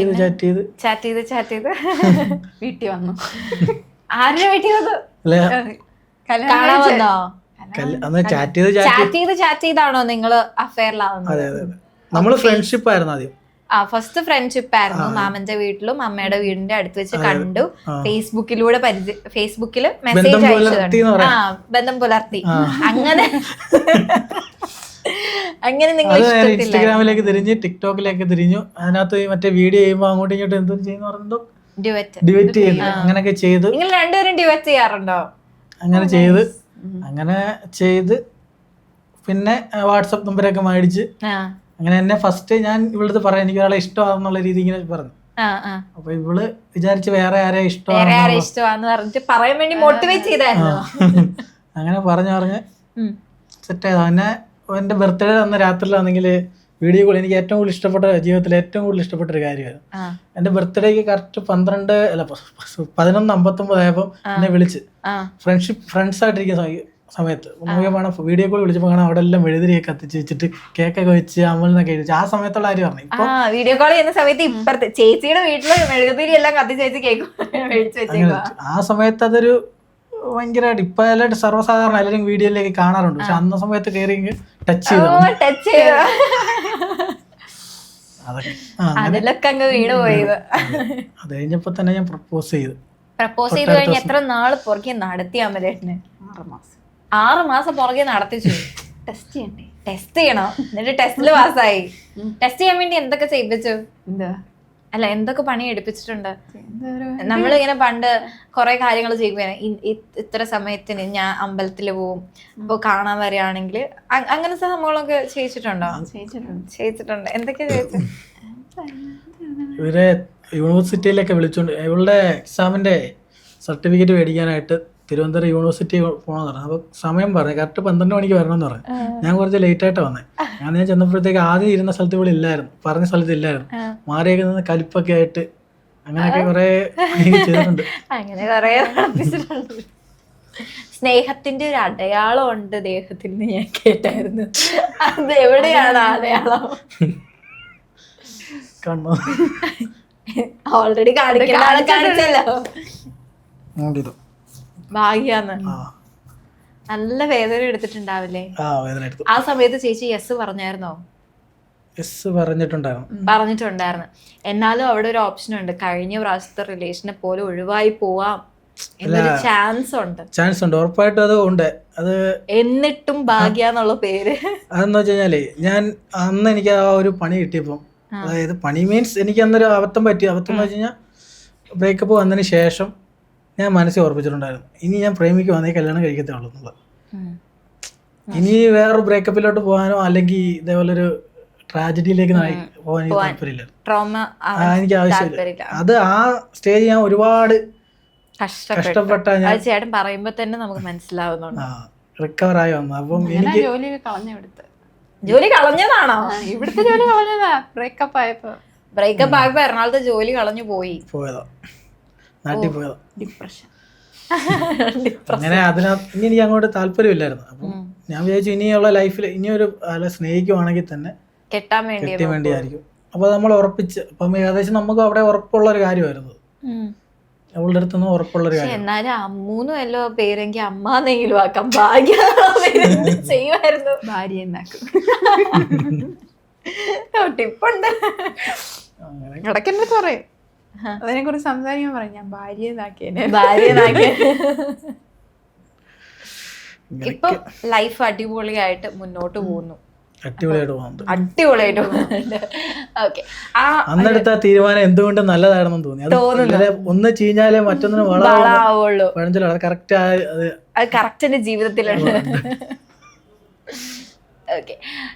ചെയ്ത് വീട്ടിൽ വന്നു. ആരുടെ വീട്ടിൽ വന്നു? കാണാൻ വന്നോ? ചാറ്റ് ചെയ്താണോ നിങ്ങള് അഫെയറിലാവുന്നത്? അതെ, നമ്മള് ഫ്രണ്ട്ഷിപ്പ് ആയിരുന്നു ആദ്യം. ഫസ്റ്റ് ഫ്രണ്ട്ഷിപ്പ് ആയിരുന്നു. മാമന്റെ വീട്ടിലും അമ്മയുടെ വീടിന്റെ അടുത്ത് വെച്ച് കണ്ടു. ഫേസ്ബുക്കിലൂടെ ഫേസ്ബുക്കില് മെസ്സേജ് അയച്ചു, ബന്ധം പുലർത്തി. അങ്ങനെ നിങ്ങൾ ഇൻസ്റ്റാഗ്രാമിലേക്ക് തിരിഞ്ഞ് ടിക്ടോക്കിലേക്ക് തിരിഞ്ഞു. അതിനകത്ത് മറ്റേ വീഡിയോ ചെയ്യുമ്പോൾ അങ്ങോട്ടും ഇങ്ങോട്ടും എന്തും ചെയ്യുന്ന പറഞ്ഞോ, ഡിവൈറ്റ് ചെയ്ത് അങ്ങനെയൊക്കെ ചെയ്ത്. നിങ്ങൾ രണ്ടുപേരും ഡിവൈറ്റ് ചെയ്യാറുണ്ടോ? അങ്ങനെ ചെയ്ത് പിന്നെ വാട്സപ്പ് നമ്പരൊക്കെ മേടിച്ച് അങ്ങനെ എന്നെ ഫസ്റ്റ് ഞാൻ ഇവിടുത്തെ പറയാം എനിക്ക് ഒരാളെ ഇഷ്ടമാണെന്നുള്ള രീതി ഇങ്ങനെ പറഞ്ഞു. അപ്പൊ ഇവള് വിചാരിച്ച് വേറെ ആരെ വേറെ ആരെ ഇഷ്ടമാണ് ഇഷ്ടമാന്ന് പറഞ്ഞിട്ട് പറയാൻ വേണ്ടി മോട്ടിവേറ്റ് ചെയ്തായിരുന്നു. അങ്ങനെ പറഞ്ഞ് സെറ്റ് ആയത്. പിന്നെ എന്റെ ബർത്ത്ഡേ അന്ന് രാത്രിയിലാണെങ്കിൽ വീഡിയോ കോൾ എനിക്ക് ഏറ്റവും കൂടുതൽ ഇഷ്ടപ്പെട്ട, ജീവിതത്തിൽ ഏറ്റവും കൂടുതൽ ഇഷ്ടപ്പെട്ട ഒരു കാര്യമായിരുന്നു. എന്റെ ബർത്ത്ഡേക്ക് കറക്റ്റ് 11:59 ആയപ്പോൾ എന്നെ വിളിച്ച് ഫ്രണ്ട്സ് ആയിട്ടിരിക്കുന്ന സമയത്ത് നമുക്ക് വീഡിയോ കോൾ വിളിച്ചപ്പോൾ കാണാം അവിടെ എല്ലാം മെഴുതിരിയൊക്കെ കത്തിച്ച് വെച്ചിട്ട് കേക്കൊക്കെ വെച്ച് അമലിനൊക്കെ കഴിച്ചു. ആ സമയത്തുള്ള കാര്യം പറഞ്ഞു. ഇപ്പൊ വീഡിയോ കോൾ ചെയ്യുന്ന സമയത്ത് ഇപ്പുറത്തെ ചേച്ചിയുടെ വീട്ടില് മെഴുകുതിരി എല്ലാം കത്തിച്ച് വെച്ച് കേക്ക് മേടിച്ചു വെച്ചേക്കുവാ. ആ സമയത്ത് അതൊരു ഭയങ്കരമായിട്ട് ഇപ്പൊ എല്ലാവരും സർവ്വസാധാരണ എല്ലാവരും വീഡിയോയിലേക്ക് കാണാറുണ്ട്. പക്ഷെ അന്ന സമയത്ത് കയറി ടച്ച് ചെയ്തു. അതിലൊക്കെ അങ്ങ് വീണ് പോയത്. അത് കഴിഞ്ഞപ്പോ തന്നെ ഞാൻ പ്രപ്പോസ് ചെയ്തു. പ്രപ്പോസ് ചെയ്ത് കഴിഞ്ഞ് എത്ര നാള് പുറകെ നടത്തി അമലേട്ടന്? 6 മാസം പുറകെ നടത്തിച്ചു. ടെസ്റ്റ് ചെയ്യണ്ടേ? ടെസ്റ്റ് ചെയ്യണം. എന്നിട്ട് ടെസ്റ്റില് പാസ്സായി. ടെസ്റ്റ് ചെയ്യാൻ വേണ്ടി എന്തൊക്കെ ചെയ്യിപ്പിച്ചു? അല്ല എന്തൊക്കെ പണി എടുപ്പിച്ചിട്ടുണ്ട്? നമ്മളിങ്ങനെ പണ്ട് കുറെ കാര്യങ്ങൾ ചെയ്യുകയാണ്. ഇത്ര സമയത്തിന് ഞാൻ അമ്പലത്തിൽ പോവും, ഇപ്പൊ കാണാൻ വരികയാണെങ്കിൽ അങ്ങനത്തെ സംഭവങ്ങളൊക്കെ ചെയ്യിച്ചിട്ടുണ്ടോ? ചെയ്യിച്ചിട്ടുണ്ട്. എന്തൊക്കെയാ ചെയ്യിച്ചു? ഇവരെ യൂണിവേഴ്സിറ്റിയിലൊക്കെ വിളിച്ചോണ്ട് ഇവളുടെ എക്സാമിന്റെ സർട്ടിഫിക്കറ്റ് മേടിക്കാനായിട്ട് തിരുവനന്തപുരം യൂണിവേഴ്സിറ്റി പോകണമെന്ന് പറഞ്ഞു. അപ്പോൾ സമയം പറഞ്ഞു കറക്റ്റ് 12 മണിക്ക് വരണമെന്ന് പറഞ്ഞു. ഞാൻ കുറച്ച് ലേറ്റ് ആയിട്ടാണ് വന്നത്. ഞാൻ ചെന്നപ്പോഴത്തേക്ക് ആദ്യം ഇരുന്ന സ്ഥലത്ത് ഇവിടെ ഇല്ലായിരുന്നു, പറഞ്ഞ സ്ഥലത്ത് ഇല്ലായിരുന്നു. മാറിയൊക്കെ നിന്ന് കലിപ്പൊക്കെ ആയിട്ട് അങ്ങനെയൊക്കെ കുറെ ചെയ്തിട്ടുണ്ട്. അങ്ങനെ കുറെ സ്നേഹത്തിന്റെ ഒരു അടയാളം ഉണ്ട് ദേഹത്തിൽ നിന്ന് ഞാൻ കേട്ടായിരുന്നു. അത് എവിടെയാണ് അടയാളം? കണ്ണോ ഓൾറെഡി കാണിച്ചല്ലോ. ഭാഗ്യാന്ന്. നല്ല വേദന എടുത്തിട്ടുണ്ടാവില്ലേ? ആ സമയത്ത് ചേച്ചി യെസ് പറഞ്ഞായിരുന്നോ? യെസ് പറഞ്ഞിട്ടുണ്ടായിരുന്നു. എന്നാലും അവിടെ ഒരു ഓപ്ഷൻ ഉണ്ട്. കഴിഞ്ഞ പ്രാവശ്യത്തെ റിലേഷനെ പോലെ ഒഴിവായി പോവാം എന്നൊരു ചാൻസ് ഉണ്ട്. ഉറപ്പായിട്ടും അത് ഉണ്ട്. അത് എന്നിട്ടും ഭാഗ്യാന്നുള്ള പേര് അതെന്ന് വെച്ച് കഴിഞ്ഞാല് ഞാൻ അന്ന് എനിക്ക് ആ ഒരു പണി കിട്ടിയപ്പം, അതായത് പണി മീൻസ് എനിക്ക് അന്നൊരു അബദ്ധം പറ്റി. അബദ്ധം എന്ന് വെച്ച് കഴിഞ്ഞാൽ ബ്രേക്കപ്പ് വന്നതിന് ശേഷം ഞാൻ മനസ്സിൽ ഉറപ്പിച്ചിട്ടുണ്ടായിരുന്നു ഇനി ഞാൻ പ്രേമിക്കുവാണെങ്കിൽ കല്യാണം കഴിക്കത്തേ ഉള്ളൂ എന്നുള്ളത്. ഇനി വേറൊരു ബ്രേക്കപ്പിലോട്ട് പോകാനോ അല്ലെങ്കിൽ ഇതേപോലെ ഒരു ട്രാജഡിയിലേക്ക് പോകാൻ എനിക്ക് താല്പര്യമില്ല. എനിക്ക് ആവശ്യമില്ല. അത് ആ സ്റ്റേജ് ഞാൻ ഒരുപാട് കഷ്ടപ്പെട്ട ചേട്ടൻ പറയുമ്പോ തന്നെ നമുക്ക് മനസ്സിലാവുന്നുണ്ട്. റിക്കവർ ആയി വന്നു. അപ്പം എനിക്ക് ജോലി കളഞ്ഞതാണോ? ഇവിടുത്തെ ജോലി കളഞ്ഞതാ. ബ്രേക്കപ്പ് ആയപ്പോ എറണാകുളത്തെ ജോലി കളഞ്ഞു പോയതാ, നാട്ടിൽ പോയതാ. ഡിപ്രഷൻ. അങ്ങനെ അതിനകത്ത് ഇനി എനിക്ക് അങ്ങോട്ട് താല്പര്യമില്ലായിരുന്നു. അപ്പം ഞാൻ വിചാരിച്ചു ഇനിയുള്ള ലൈഫിൽ ഇനിയൊരു സ്നേഹിക്കുവാണെങ്കിൽ തന്നെ കെട്ടാൻ വേണ്ടിയായിരിക്കും. അപ്പൊ നമ്മൾ ഉറപ്പിച്ച് അപ്പം ഏകദേശം നമുക്ക് അവിടെ ഉറപ്പുള്ള ഒരു കാര്യമായിരുന്നു. അവളുടെ അടുത്തൊന്നും ഉറപ്പുള്ളൊരു കാര്യം. എന്നാലും അമ്മൂന്നും എല്ലോ പേരെങ്കിൽ അമ്മാന്നെങ്കിലും ആക്കാം. ഭാഗ്യ ചെയ്യുമായിരുന്നു. ഭാര്യ എന്നാക്കും. ടിപ്പുണ്ട്. ഇടയ്ക്കെന്നെ പറയും അതിനെ കുറിച്ച് സംസാരിക്കാൻ പറയും. ഞാൻ ഭാര്യ ഇപ്പൊ ലൈഫ് അടിപൊളിയായിട്ട് മുന്നോട്ട് പോകുന്നു. അടിപൊളിയായിട്ട് ഓക്കെ. അന്നെടുത്ത തീരുമാനം എന്തുകൊണ്ട് നല്ലതാണെന്ന് തോന്നി. ഒന്ന് ചീഞ്ഞാലേ മറ്റൊന്നിന് വളമാവുള്ളൂ. കറക്റ്റ് ജീവിതത്തിലുണ്ട്. ഓക്കെ.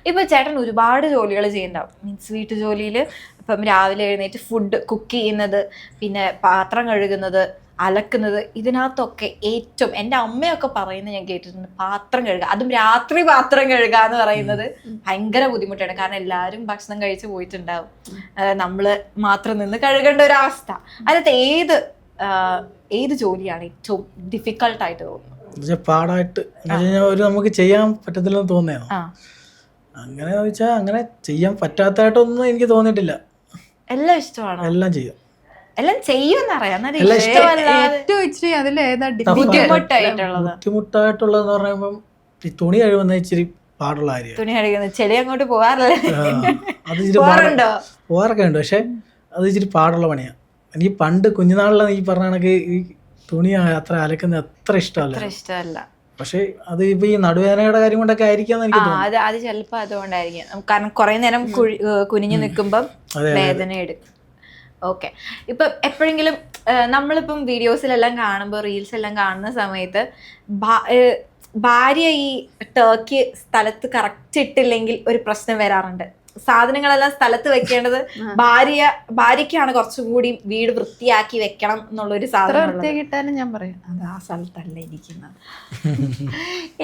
ഇപ്പൊ ചേട്ടൻ ഒരുപാട് ജോലികൾ ചെയ്യുന്നുണ്ടാവും. മീൻസ് വീട്ടു ജോലിയില് ഇപ്പം രാവിലെ എഴുന്നേറ്റ് ഫുഡ് കുക്ക് ചെയ്യുന്നത്, പിന്നെ പാത്രം കഴുകുന്നത്, അലക്കുന്നത്, ഇതിനകത്തൊക്കെ ഏറ്റവും എൻ്റെ അമ്മയൊക്കെ പറയുന്നത് ഞാൻ കേട്ടിട്ടുണ്ട്, പാത്രം കഴുകുക. അതും രാത്രി പാത്രം കഴുകുക എന്ന് പറയുന്നത് ഭയങ്കര ബുദ്ധിമുട്ടാണ്. കാരണം എല്ലാവരും ഭക്ഷണം കഴിച്ച് പോയിട്ടുണ്ടാവും, നമ്മള് മാത്രം നിന്ന് കഴുകേണ്ട ഒരു അവസ്ഥ. അതിനകത്ത് ഏത് ജോലിയാണ് ഏറ്റവും ഡിഫിക്കൾട്ടായിട്ട് തോന്നുന്നത്? പാടായിട്ട് നമുക്ക് ചെയ്യാൻ പറ്റത്തില്ലെന്ന് തോന്നിയോ? അങ്ങനെ ചോദിച്ചാൽ അങ്ങനെ ചെയ്യാൻ പറ്റാത്തായിട്ടൊന്നും എനിക്ക് തോന്നിയിട്ടില്ല. എല്ലാം ഇഷ്ടമാണോ? എല്ലാം ചെയ്യും. എല്ലാം ചെയ്യുമെന്നറിയാം. ബുദ്ധിമുട്ടായിട്ടുള്ളതെന്ന് പറയുമ്പം ഈ തുണി കഴിവുന്ന ഇച്ചിരി പാടുള്ള കാര്യം. തുണി കഴിക്കുന്നത് ചെളി അങ്ങോട്ട് പോകാറില്ലേ? അത് ഇച്ചിരി പോകാറൊക്കെ ഉണ്ട്. പക്ഷെ അത് ഇച്ചിരി പാടുള്ള പണിയാണ്. എനിക്ക് പണ്ട് കുഞ്ഞുനാളിൽ ഈ പറഞ്ഞ കണക്ക് ഈ തുണി അത്ര അലക്കുന്നത് അത്ര ഇഷ്ടമല്ല. പക്ഷെ അത് ഇപ്പൊ ഈ നടുവേദനയുടെ കാര്യം കൊണ്ടൊക്കെ ആയിരിക്കാം എനിക്ക് തോന്നുന്നു. അത് ചിലപ്പോ അതുകൊണ്ടായിരിക്കും. കാരണം കുറെ നേരം കുനിഞ്ഞു നിൽക്കുമ്പം വേദന എടുക്കും. ഓക്കെ. ഇപ്പം എപ്പോഴെങ്കിലും നമ്മളിപ്പം വീഡിയോസിലെല്ലാം കാണുമ്പോൾ, റീൽസ് എല്ലാം കാണുന്ന സമയത്ത് ഭാര്യ ഈ ടർക്കി സ്ഥലത്ത് കറക്റ്റ് ഇട്ടില്ലെങ്കിൽ ഒരു പ്രശ്നം വരാറുണ്ട്. സാധനങ്ങളെല്ലാം സ്ഥലത്ത് വെക്കേണ്ടത് ഭാര്യയ്ക്കാണ് കുറച്ചും കൂടി വീട് വൃത്തിയാക്കി വെക്കണം എന്നുള്ളൊരു സാധനം വൃത്തിയാക്കിട്ടാലും ഞാൻ പറയും അത് ആ സ്ഥലത്തല്ല ഇരിക്കുന്നത്.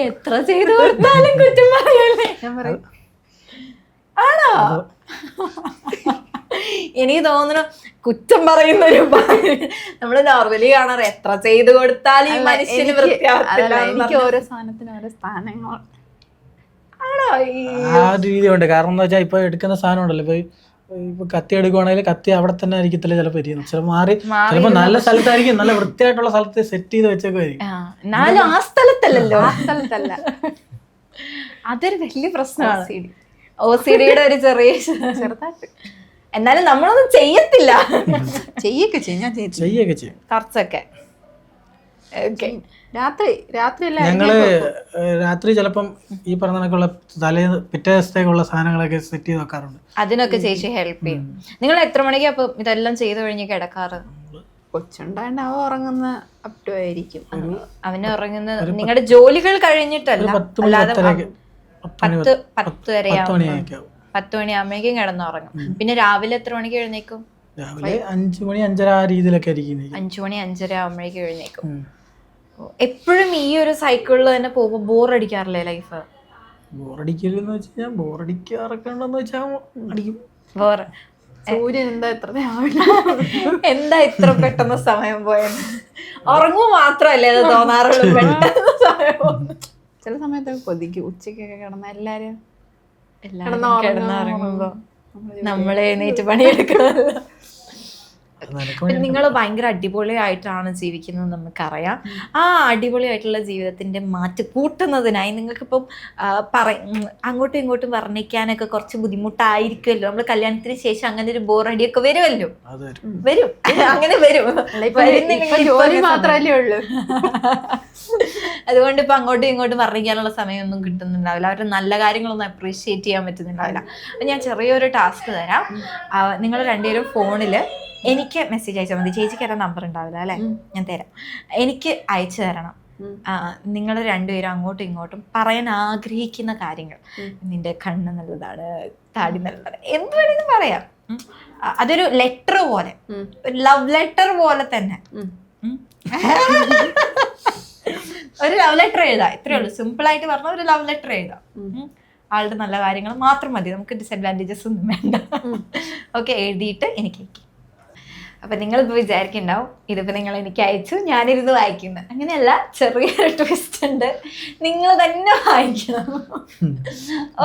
എത്ര ചെയ്തു കൊടുത്താലും കുറ്റം പറയല്ലേ? ഞാൻ പറയും ആണോ? എനിക്ക് തോന്നുന്നു കുറ്റം പറയുന്ന ഒരു നമ്മള് നോർമലി കാണാറ് എത്ര ചെയ്തു കൊടുത്താലും ഈ മനുഷ്യന് വൃത്തിയാവത്തില്ല. എനിക്ക് ഓരോ സാധനത്തിന് ഓരോ സ്ഥാനങ്ങൾ. ആണോ? ആ ഒരു രീതി ഉണ്ട്. കാരണം എന്താ വെച്ചാൽ ഇപ്പൊ എടുക്കുന്ന സാധനം ഉണ്ടല്ലോ, ഇപ്പൊ കത്തി എടുക്കുവാണെങ്കിൽ കത്തി അവിടെ തന്നെ ആയിരിക്കത്തില്ല ചിലപ്പോൾ ഇരിക്കുന്നത്. ചിലപ്പോൾ ചിലപ്പോൾ നല്ല സ്ഥലത്തായിരിക്കും, നല്ല വൃത്തിയായിട്ടുള്ള സ്ഥലത്ത് സെറ്റ് ചെയ്ത് വെച്ചേക്കുമായിരിക്കും. എന്നാലും ആ സ്ഥലത്തല്ലല്ലോ, ആ സ്ഥലത്തല്ല. അതൊരു വലിയ പ്രശ്നമാണ്. OCD-യുടെ ഒരു ചെറിയ ചെറുതായിട്ട്. എന്നാലും നമ്മളൊന്നും ചെയ്യത്തില്ല. ചെയ്യൊക്കെ ചെയ്യും, ഞാൻ ചെയ്യൊക്കെ ചെയ്യും കുറച്ചൊക്കെ. രാത്രിയല്ല ഞങ്ങള് രാത്രി ചിലപ്പം ഈ പറഞ്ഞ കണക്കുള്ള പിറ്റേ ദിവസത്തേക്കുള്ള സാധനങ്ങളൊക്കെ സെറ്റ് ചെയ്ത് വെക്കാറുണ്ട്. അതിനൊക്കെ ചേച്ചി ഹെൽപ്പ് ചെയ്യും. നിങ്ങൾ എത്ര മണിക്ക് അപ്പൊ ഇതെല്ലാം ചെയ്ത് കഴിഞ്ഞ് കിടക്കാറ്? കൊച്ചുണ്ടാണ്ട് അവ ഉറങ്ങുന്ന അപ് ടു ആയിരിക്കും. അവന് ഉറങ്ങുന്ന നിങ്ങളുടെ ജോലികൾ കഴിഞ്ഞിട്ടല്ല, 10 വരെ 10 മണിയാകുമ്പോഴേക്കും കിടന്നുറങ്ങും. പിന്നെ രാവിലെ എത്ര മണിക്ക് എഴുന്നേക്കും? രാവിലെ 5 മണി 5:30 ആ രീതിയിലൊക്കെ ആയിരിക്കും. 5 മണി 5:30 ആകുമ്പോഴേക്കും എഴുന്നേക്കും. എപ്പോഴും ഈ ഒരു സൈക്കിളിൽ തന്നെ പോകുമ്പോ ബോർ അടിക്കാറില്ലേ ലൈഫ്? ബോറടിക്കലെന്ന് വെച്ച് കഴിഞ്ഞാൽ ബോറടിക്കാറൊക്കെ ഉണ്ടെന്ന് വെച്ചാൽ അടിക്കും. ബോർ സൂര്യൻ എന്താ ഇത്ര പെട്ടെന്ന് സമയം പോയെന്ന് ഉറങ്ങും മാത്രല്ലേ അത് തോന്നാറുള്ളൂ. പെട്ടെന്ന് സമയം ചില സമയത്തൊക്കെ കൊതിക്കും ഉച്ചക്കൊക്കെ കിടന്ന എല്ലാരും കിടന്നുറങ്ങുമ്പോ നമ്മളെ എഴുന്നേറ്റ് പണിയെടുക്കണമല്ലോ. നിങ്ങൾ ഭയങ്കര അടിപൊളിയായിട്ടാണ് ജീവിക്കുന്നത് നമുക്കറിയാം. ആ അടിപൊളിയായിട്ടുള്ള ജീവിതത്തിന്റെ മാറ്റ് കൂട്ടുന്നതിനായി നിങ്ങൾക്കിപ്പം അങ്ങോട്ടും ഇങ്ങോട്ടും വർണ്ണിക്കാനൊക്കെ കുറച്ച് ബുദ്ധിമുട്ടായിരിക്കുമല്ലോ. നമ്മൾ കല്യാണത്തിന് ശേഷം അങ്ങനെ ഒരു ബോറടിയൊക്കെ വരുമല്ലോ. വരും, അങ്ങനെ വരും. ജോലി മാത്രമല്ലേ ഉള്ളൂ. അതുകൊണ്ട് ഇപ്പൊ അങ്ങോട്ടും ഇങ്ങോട്ടും വർണ്ണിക്കാനുള്ള സമയമൊന്നും കിട്ടുന്നുണ്ടാവില്ല. അവരുടെ നല്ല കാര്യങ്ങളൊന്നും അപ്രീഷിയേറ്റ് ചെയ്യാൻ പറ്റുന്നുണ്ടാവില്ല. അപ്പൊ ഞാൻ ചെറിയൊരു ടാസ്ക് തരാം. നിങ്ങൾ രണ്ടുപേരും ഫോണില് എനിക്ക് മെസ്സേജ് അയച്ചാൽ മതി. ചേച്ചിക്ക് ഏതാ നമ്പർ ഉണ്ടാവില്ല അല്ലെ? ഞാൻ തരാം. എനിക്ക് അയച്ചു തരണം. നിങ്ങൾ രണ്ടുപേരും അങ്ങോട്ടും ഇങ്ങോട്ടും പറയാൻ ആഗ്രഹിക്കുന്ന കാര്യങ്ങൾ. നിന്റെ കണ്ണ് നല്ലതാണ്, താടി നല്ലതാണ്, എന്ത് വേണമെങ്കിലും പറയാം. അതൊരു ലെറ്റർ പോലെ, ഒരു ലവ് ലെറ്റർ പോലെ തന്നെ ഒരു ലവ് ലെറ്റർ എഴുതാം. ഇത്രയേ ഉള്ളൂ. സിമ്പിൾ ആയിട്ട് പറഞ്ഞ ഒരു ലവ് ലെറ്റർ എഴുതാം. ആളുടെ നല്ല കാര്യങ്ങൾ മാത്രം മതി, നമുക്ക് ഡിസഡ്വാൻറ്റേജസ് ഒന്നും വേണ്ട. ഓക്കെ, എഴുതിയിട്ട് എനിക്ക് അയക്കും. അപ്പൊ നിങ്ങളിപ്പോ വിചാരിക്കുന്നുണ്ടാവും ഇതിപ്പോ നിങ്ങൾ എനിക്ക് അയച്ചു ഞാനിരുന്ന് വായിക്കുന്നു. അങ്ങനെയല്ല, ചെറിയൊരു ട്വിസ്റ്റ് ഉണ്ട്. നിങ്ങൾ തന്നെ വായിക്കണം.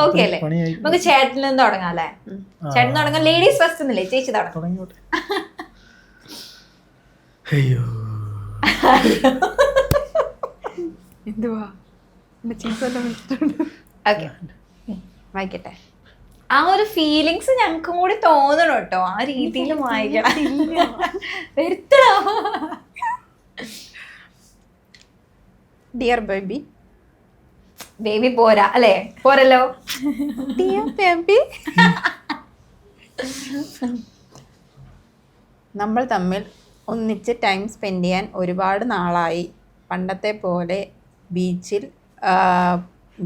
ഓക്കെ അല്ലേ? നമുക്ക് ചേട്ടനിൽ നിന്ന് തുടങ്ങാം അല്ലേ? ചേട്ടൻ തുടങ്ങാം. ലേഡീസ് ഫസ്റ്റ് ഒന്നില്ലേ? ചേച്ചി തുടങ്ങാം. എന്തുവാ ഓക്കെ, വായിക്കട്ടെ. ആ ഒരു ഫീലിങ്സ് ഞങ്ങൾക്കും കൂടി തോന്നണം കേട്ടോ. ആ രീതിയിൽ വായിക്കണം. വരുത്തണോ? Dear baby. ബേബി പോരാ അല്ലേ? പോരല്ലോ. ഡിയർ ബേബി, നമ്മൾ തമ്മിൽ ഒന്നിച്ച് ടൈം സ്പെൻഡ് ചെയ്യാൻ ഒരുപാട് നാളായി. പണ്ടത്തെ പോലെ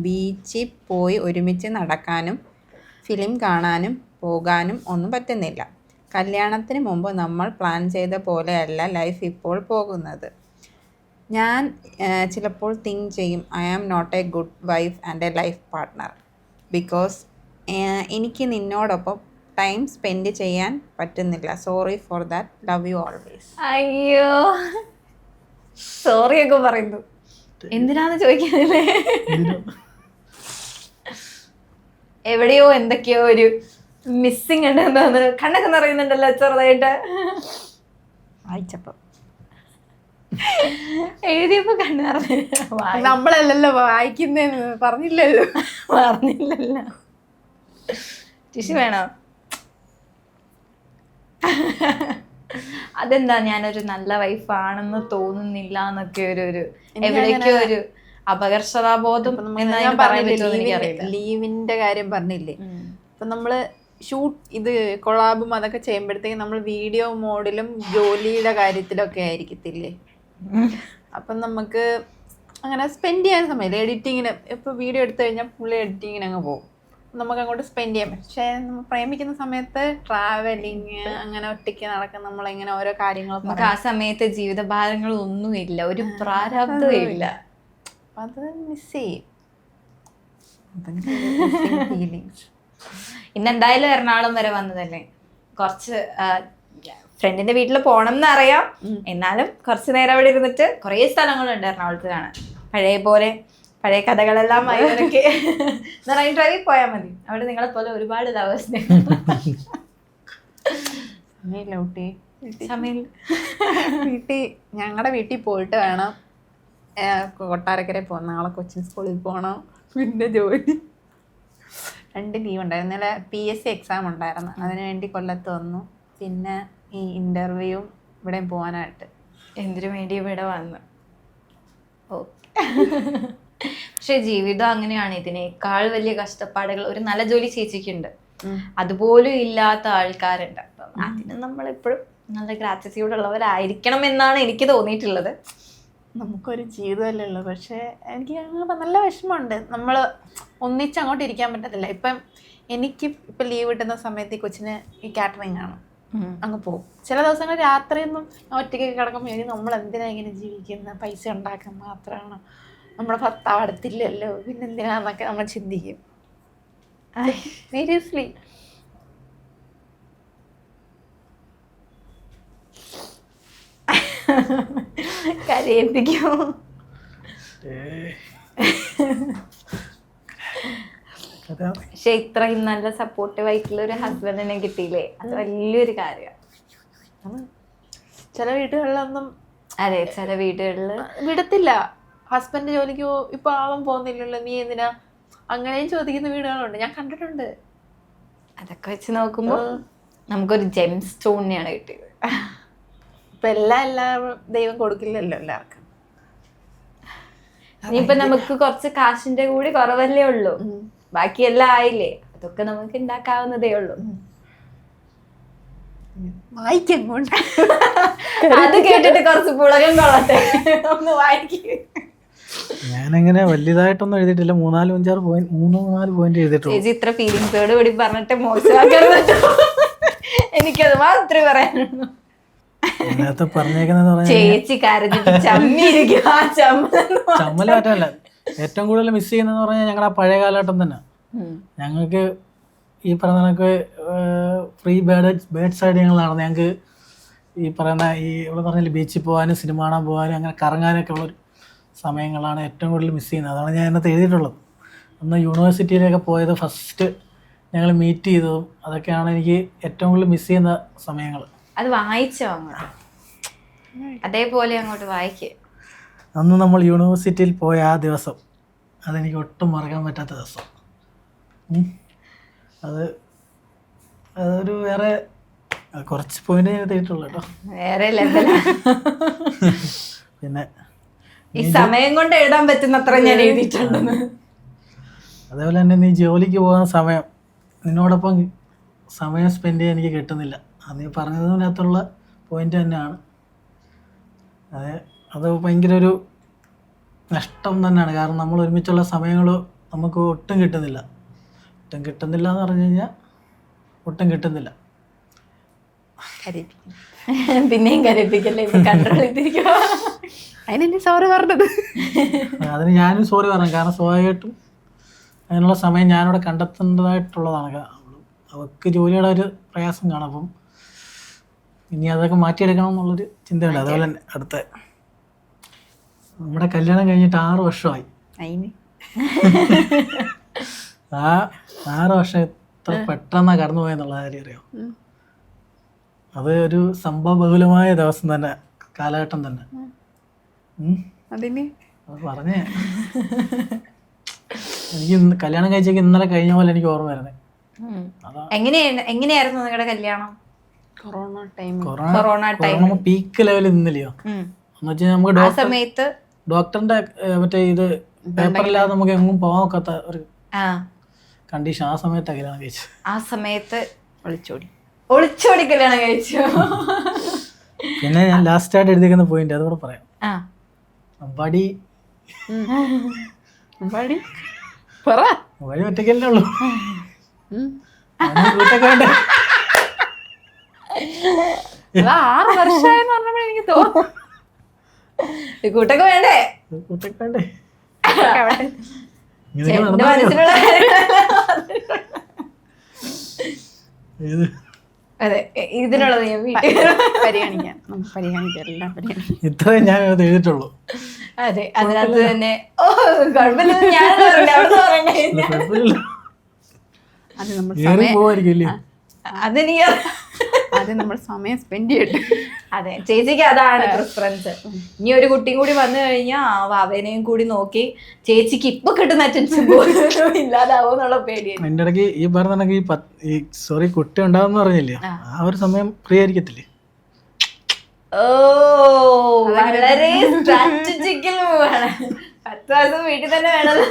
ബീച്ചിൽ പോയി ഒരുമിച്ച് നടക്കാനും ഫിലിം കാണാനും പോകാനും ഒന്നും പറ്റുന്നില്ല. കല്യാണത്തിന് മുമ്പ് നമ്മൾ പ്ലാൻ ചെയ്ത പോലെയല്ല ലൈഫ് ഇപ്പോൾ പോകുന്നത്. ഞാൻ ചിലപ്പോൾ തിങ്ക് ചെയ്യും, I am not a good wife and a life partner because എനിക്ക് നിന്നോടൊപ്പം ടൈം സ്പെൻഡ് ചെയ്യാൻ പറ്റുന്നില്ല. Sorry for that, love you always. അയ്യോ, സോറി ഒക്കെ പറയുന്നു. എന്തിനാന്ന് ചോദിക്കുന്നില്ലേ? എവിടെയോ എന്തൊക്കെയോ ഒരു മിസ്സിങ് ഉണ്ടെന്ന് തോന്നുന്നു. കണ്ണൊക്കെ നിറയുന്നുണ്ടല്ലോ ചെറുതായിട്ട്. വായിച്ചപ്പോ എഴുതിയപ്പോ കണ്ണ് നിറഞ്ഞു. നമ്മളല്ലല്ലോ വായിക്കുന്നേന്ന് പറഞ്ഞില്ലല്ലോ. ടിഷ്യൂ വേണോ? അതെന്താ, ഞാനൊരു നല്ല വൈഫാണെന്ന് തോന്നുന്നില്ല എന്നൊക്കെ ഒരു എവിടേക്കോ ഒരു അപകർഷതാബോധം ലീവിന്റെ കാര്യം പറഞ്ഞില്ലേ? ഇപ്പൊ നമ്മള് ഇത് കൊളാബും അതൊക്കെ ചെയ്യുമ്പോഴത്തേക്കും നമ്മൾ വീഡിയോ മോഡിലും ജോലിയുടെ കാര്യത്തിലൊക്കെ ആയിരിക്കത്തില്ലേ? അപ്പം നമുക്ക് അങ്ങനെ സ്പെൻഡ് ചെയ്യാൻ സമയമില്ല. എഡിറ്റിങ്ങിന് ഇപ്പൊ വീഡിയോ എടുത്തു കഴിഞ്ഞാൽ പുള്ളി എഡിറ്റിങ്ങിന് അങ്ങ് പോകും. നമുക്ക് അങ്ങോട്ട് സ്പെൻഡ് ചെയ്യാൻ പറ്റും. പക്ഷേ നമ്മൾ പ്രേമിക്കുന്ന സമയത്ത് ട്രാവലിങ് അങ്ങനെ ഒറ്റയ്ക്ക് നടക്കുന്ന നമ്മളിങ്ങനെ ഓരോ കാര്യങ്ങൾ നമുക്ക് ആ സമയത്ത് ജീവിതഭാരങ്ങളൊന്നും ഇല്ല, ഒരു പ്രാരാബ്ദവും ഇല്ല. അത് മിസ് ചെയ്യും. ഫീലിങ്സ്. ഇന്നെന്തായാലും എറണാകുളം വരെ വന്നതല്ലേ, കുറച്ച് ഫ്രണ്ടിന്റെ വീട്ടിൽ പോണം എന്നറിയാം, എന്നാലും കുറച്ച് നേരം അവിടെ ഇരുന്നിട്ട് കുറേ സ്ഥലങ്ങളുണ്ട് എറണാകുളത്ത് കാണാൻ. പഴയ കഥകളെല്ലാം മൈനൊക്കെ മറൈൻ ഡ്രൈവിൽ പോയാൽ മതി. അവിടെ നിങ്ങളെ പോലെ ഒരുപാട് ലവേഴ്സിനെ ഞങ്ങളുടെ വീട്ടിൽ പോയിട്ട് വേണം കൊട്ടാരക്കര പോകാൻ. നാളെ കൊച്ചിൻ സ്കൂളിൽ പോകണം, പിന്നെ ജോലി. 2 ലീവ് ഉണ്ടായിരുന്നു. ഇന്നലെ PSC എക്സാം ഉണ്ടായിരുന്നു, അതിന് വേണ്ടി കൊല്ലത്ത് വന്നു. പിന്നെ ഈ ഇന്റർവ്യൂ ഇവിടെയും പോകാനായിട്ട്. എന്തിനു വേണ്ടി ഇവിടെ വന്നു. ഓക്കെ. പക്ഷെ ജീവിതം അങ്ങനെയാണ്. ഇതിനേക്കാൾ വലിയ കഷ്ടപ്പാടുകൾ ഒരു നല്ല ജോലി ചേച്ചിക്കുണ്ട്, അതുപോലും ഇല്ലാത്ത ആൾക്കാരുണ്ട്. അപ്പം അതിന് നമ്മളെപ്പോഴും നല്ല ഗ്രാറ്റിറ്റ്യൂഡ് ഉള്ളവരായിരിക്കണം എന്നാണ് എനിക്ക് തോന്നിയിട്ടുള്ളത്. നമുക്കൊരു ജീവിതമല്ലേ ഉള്ളൂ. പക്ഷേ എനിക്ക് നല്ല വിഷമമുണ്ട്. നമ്മൾ ഒന്നിച്ചങ്ങോട്ട് ഇരിക്കാൻ പറ്റത്തില്ല. ഇപ്പം എനിക്ക് ഇപ്പം ലീവ് കിട്ടുന്ന സമയത്ത് ഈ കൊച്ചിന് ഈ കാറ്ററിംഗ് ആണ്, അങ്ങ് പോകും. ചില ദിവസങ്ങൾ രാത്രിയൊന്നും ഒറ്റയ്ക്ക് കിടക്കുമ്പോൾ ഇനി നമ്മൾ എന്തിനാ ഇങ്ങനെ ജീവിക്കുന്നത്, പൈസ ഉണ്ടാക്കാൻ മാത്രമാണ്, നമ്മുടെ ഭർത്താവ് അടുത്തില്ലല്ലോ, പിന്നെന്തിനാന്നൊക്കെ നമ്മൾ ചിന്തിക്കും. സീരിയസ്ലി. കരയിപ്പിക്കോ? പക്ഷെ ഇത്രയും നല്ല സപ്പോർട്ടീവ് ആയിട്ടുള്ള ഒരു ഹസ്ബൻഡിനെ കിട്ടിയില്ലേ, അത് വലിയൊരു കാര്യമാണ്. ചില വീടുകളിലൊന്നും അതെ, ചില വീടുകളിൽ വിടത്തില്ല. ഹസ്ബൻഡ് ജോലിക്ക് ഇപ്പൊ ആളും പോകുന്നില്ലല്ലോ, നീ എന്തിനാ, അങ്ങനെയും ചോദിക്കുന്ന വീടുകളുണ്ട്, ഞാൻ കണ്ടിട്ടുണ്ട്. അതൊക്കെ വെച്ച് നോക്കുമ്പോൾ നമുക്കൊരു ജെം സ്റ്റോണിനെയാണ് കിട്ടിയത്. ഇപ്പൊ എല്ലാവരും ദൈവം കൊടുക്കില്ലല്ലോ എല്ലാവർക്കും. ഇനിയിപ്പൊ നമുക്ക് കുറച്ച് കാശിന്റെ കൂടി കുറവല്ലേ ഉള്ളൂ, ബാക്കിയെല്ലാം ആയില്ലേ, അതൊക്കെ നമുക്ക് ഉണ്ടാക്കാവുന്നതേ ഉള്ളൂ. വായിക്കങ്ങോട്ട് അത് കേട്ടിട്ട് കുറച്ച് പുളകം കൊള്ളട്ടെ, ഒന്ന് വായിക്കും. ഞാനങ്ങനെ വലിയതായിട്ടൊന്നും എഴുതിയിട്ടില്ല, 3-4 പോയിന്റ് എഴുതിയിട്ടുള്ളൂ. ചേച്ചി ഇത്ര ഫീലിങ്സോട് കൂടി പറഞ്ഞിട്ട് മോശമാക്കരുത്, എനിക്കത് മാത്രമേ പറയാനുള്ളൂ. അതിനകത്ത് പറഞ്ഞേക്കുന്നത് ചേച്ചി കരഞ്ഞിട്ട് ചമ്മിയിരിക്കും. ആ ചമ്മല് മാറ്റമല്ല, ഏറ്റവും കൂടുതൽ മിസ് ചെയ്യുന്നതെന്ന് പറഞ്ഞാൽ ഞങ്ങളുടെ ആ പഴയ കാലഘട്ടം തന്നെ. ഞങ്ങൾക്ക് ഈ പറയുന്ന കണക്ക് ഫ്രീ ബേർഡ് സൈഡ് ഞങ്ങൾ നടന്നു. ഞങ്ങൾക്ക് ഈ പറയുന്ന ഇവിടെ പറഞ്ഞാൽ ബീച്ചിൽ പോകാനും സിനിമ കാണാൻ പോകാനും അങ്ങനെ കറങ്ങാനൊക്കെ ഉള്ളൊരു സമയങ്ങളാണ് ഏറ്റവും കൂടുതൽ മിസ് ചെയ്യുന്നത്. അതാണ് ഞാൻ അതിനകത്ത് എഴുതിയിട്ടുള്ളത്. അന്ന് യൂണിവേഴ്സിറ്റിയിലൊക്കെ പോയത്, ഫസ്റ്റ് ഞങ്ങൾ മീറ്റ് ചെയ്തതും അതൊക്കെയാണ് എനിക്ക് ഏറ്റവും കൂടുതൽ മിസ് ചെയ്യുന്ന സമയങ്ങൾ. അത് വായിച്ചോ അങ്ങോട്ട്, അതേപോലെ അങ്ങോട്ട് വായിക്കേ. അന്ന് നമ്മൾ യൂണിവേഴ്സിറ്റിയിൽ പോയ ആ ദിവസം അതെനിക്ക് ഒട്ടും മറക്കാൻ പറ്റാത്ത ദിവസം. അതൊരു വേറെ കുറച്ച് പോയിന്റ് ഞാൻ എഴുതിയിട്ടുള്ളൂ കേട്ടോ, വേറെ ലെവലാ. പിന്നെ ഈ സമയം കൊണ്ട് എഴുതാൻ പറ്റുന്നത്ര ഞാൻ എഴുതിയിട്ടുണ്ടെന്ന്. അതേപോലെ തന്നെ നീ ജോലിക്ക് പോകുന്ന സമയം നിന്നോടൊപ്പം സമയം സ്പെൻഡ് ചെയ്യാൻ എനിക്ക് കിട്ടുന്നില്ല. അത് നീ പറഞ്ഞതിനകത്തുള്ള പോയിന്റ് തന്നെയാണ്. അത് ഭയങ്കര ഒരു നഷ്ടം തന്നെയാണ്. കാരണം നമ്മൾ ഒരുമിച്ചുള്ള സമയങ്ങൾ നമുക്ക് ഒട്ടും കിട്ടുന്നില്ല എന്ന് പറഞ്ഞു കഴിഞ്ഞാൽ ഒട്ടും കിട്ടുന്നില്ല. പിന്നെയും കരയിപ്പിക്കല്ലേ, കൺട്രോൾ ചെയ്തിരിക്കുക. അതിനെന്നെ സോറി പറഞ്ഞത്. അതിന് ഞാനും സോറി പറഞ്ഞു. കാരണം സ്വാഭാവികമായിട്ടും അതിനുള്ള സമയം ഞാനിവിടെ കണ്ടെത്തേണ്ടതായിട്ടുള്ളതാണ്. അവർക്ക് ജോലിയുടെ ഒരു പ്രയാസം കാണും. അപ്പം ഇനി അതൊക്കെ മാറ്റിയെടുക്കണം എന്നുള്ളൊരു ചിന്തയുണ്ട്. അതുപോലെ തന്നെ അടുത്ത നമ്മുടെ കല്യാണം കഴിഞ്ഞിട്ട് 6 വർഷമായി. ആ 6 വർഷം എത്ര പെട്ടെന്നാണ് കടന്നു പോയെന്നുള്ള കാര്യം അറിയാം. അത് ഒരു സംഭവബഹുലമായ ദിവസം തന്നെ, കാലഘട്ടം തന്നെ. അത് പറഞ്ഞേ, എനിക്ക് കല്യാണം കഴിച്ചേക്ക് ഇന്നലെ കഴിഞ്ഞ പോലെ എനിക്ക് ഓർമ്മ വരുന്നത്. എങ്ങനെയായിരുന്നു നിങ്ങളുടെ കല്യാണം? കൊറോണ പീക്ക് ലെവലിൽ നിന്നില്ലയോ എന്ന് വെച്ചാൽ നമുക്ക് ഡോക്ടറിന്റെ മറ്റേ ഇത് പേപ്പറില്ലാതെ നമുക്ക് എങ്ങും പോകാൻ ഒക്കാത്ത ഒരു കണ്ടീഷൻ. ആ സമയത്ത് കല്യാണം കഴിച്ചു. ആ സമയത്ത് ഒളിച്ചോടി കല്യാണം കഴിച്ചു. പിന്നെ ഞാൻ ലാസ്റ്റ് ആയിട്ട് എഴുതിക്കുന്ന പോയിന്റ് അതുകൂടെ പറയാം. വഴി ഒറ്റയ്ക്കല്ലേ ഉള്ളൂ. അവന് കൂട്ടൊക്കെ വേണ്ടേ? അത് 6 വർഷമായെന്ന് പറഞ്ഞപ്പോൾ എനിക്ക് തോന്നുന്നു കൂട്ടൊക്കെ വേണ്ടേ? കൂട്ടൊക്കെ വേണ്ടേ? ചേട്ടന്റെ മനസ്സിലുള്ള ഇത് അതെ ഇതിനുള്ളത് ഞാൻ വീട്ടിൽ പരിഗണിക്കാം, നമുക്ക് പരിഗണിക്കാം, എല്ലാം പരിഗണിക്കാം. ഇത്രയും ഞാൻ അത് എഴുതിയിട്ടുള്ളൂ. അതെ അതിനകത്ത് തന്നെ കുഴപ്പമില്ലെന്ന് ഞാൻ പറയണ്ടേ. കുഴപ്പമില്ലല്ലോ. അത് നമ്മൾ ഏറി പോവായിരിക്കും ഇല്ലേ? അതെനിക്ക് ആദ്യം നമ്മൾ സമയം സ്പെൻഡ് ചെയ്യട്ടെ. അതെ ചേച്ചിക്ക് അതാണ് പ്രിഫറൻസ്. ഇനി ഒരു കുട്ടിയും കൂടി വന്നു കഴിഞ്ഞാൽ അവനെയും കൂടി നോക്കി ചേച്ചിക്ക് ഇപ്പൊ കിട്ടുന്ന അറ്റൻഷൻ പോലും ഇല്ലാതാവോ എന്നുള്ള പേടിയാണ്. അതിന്റെ ഇടയ്ക്ക് ഈ പറഞ്ഞ ഈ സോറി കുട്ടി ഉണ്ടാവുന്ന പറഞ്ഞില്ലേ, ആ ഒരു സമയം ഫ്രീ ആയിരിക്കത്തില്ലേ? ഓ വളരെ സ്ട്രാറ്റജിക്കൽ മൂവാണ്. 10 ദിവസം വീട്ടിൽ തന്നെ വേണമല്ലോ.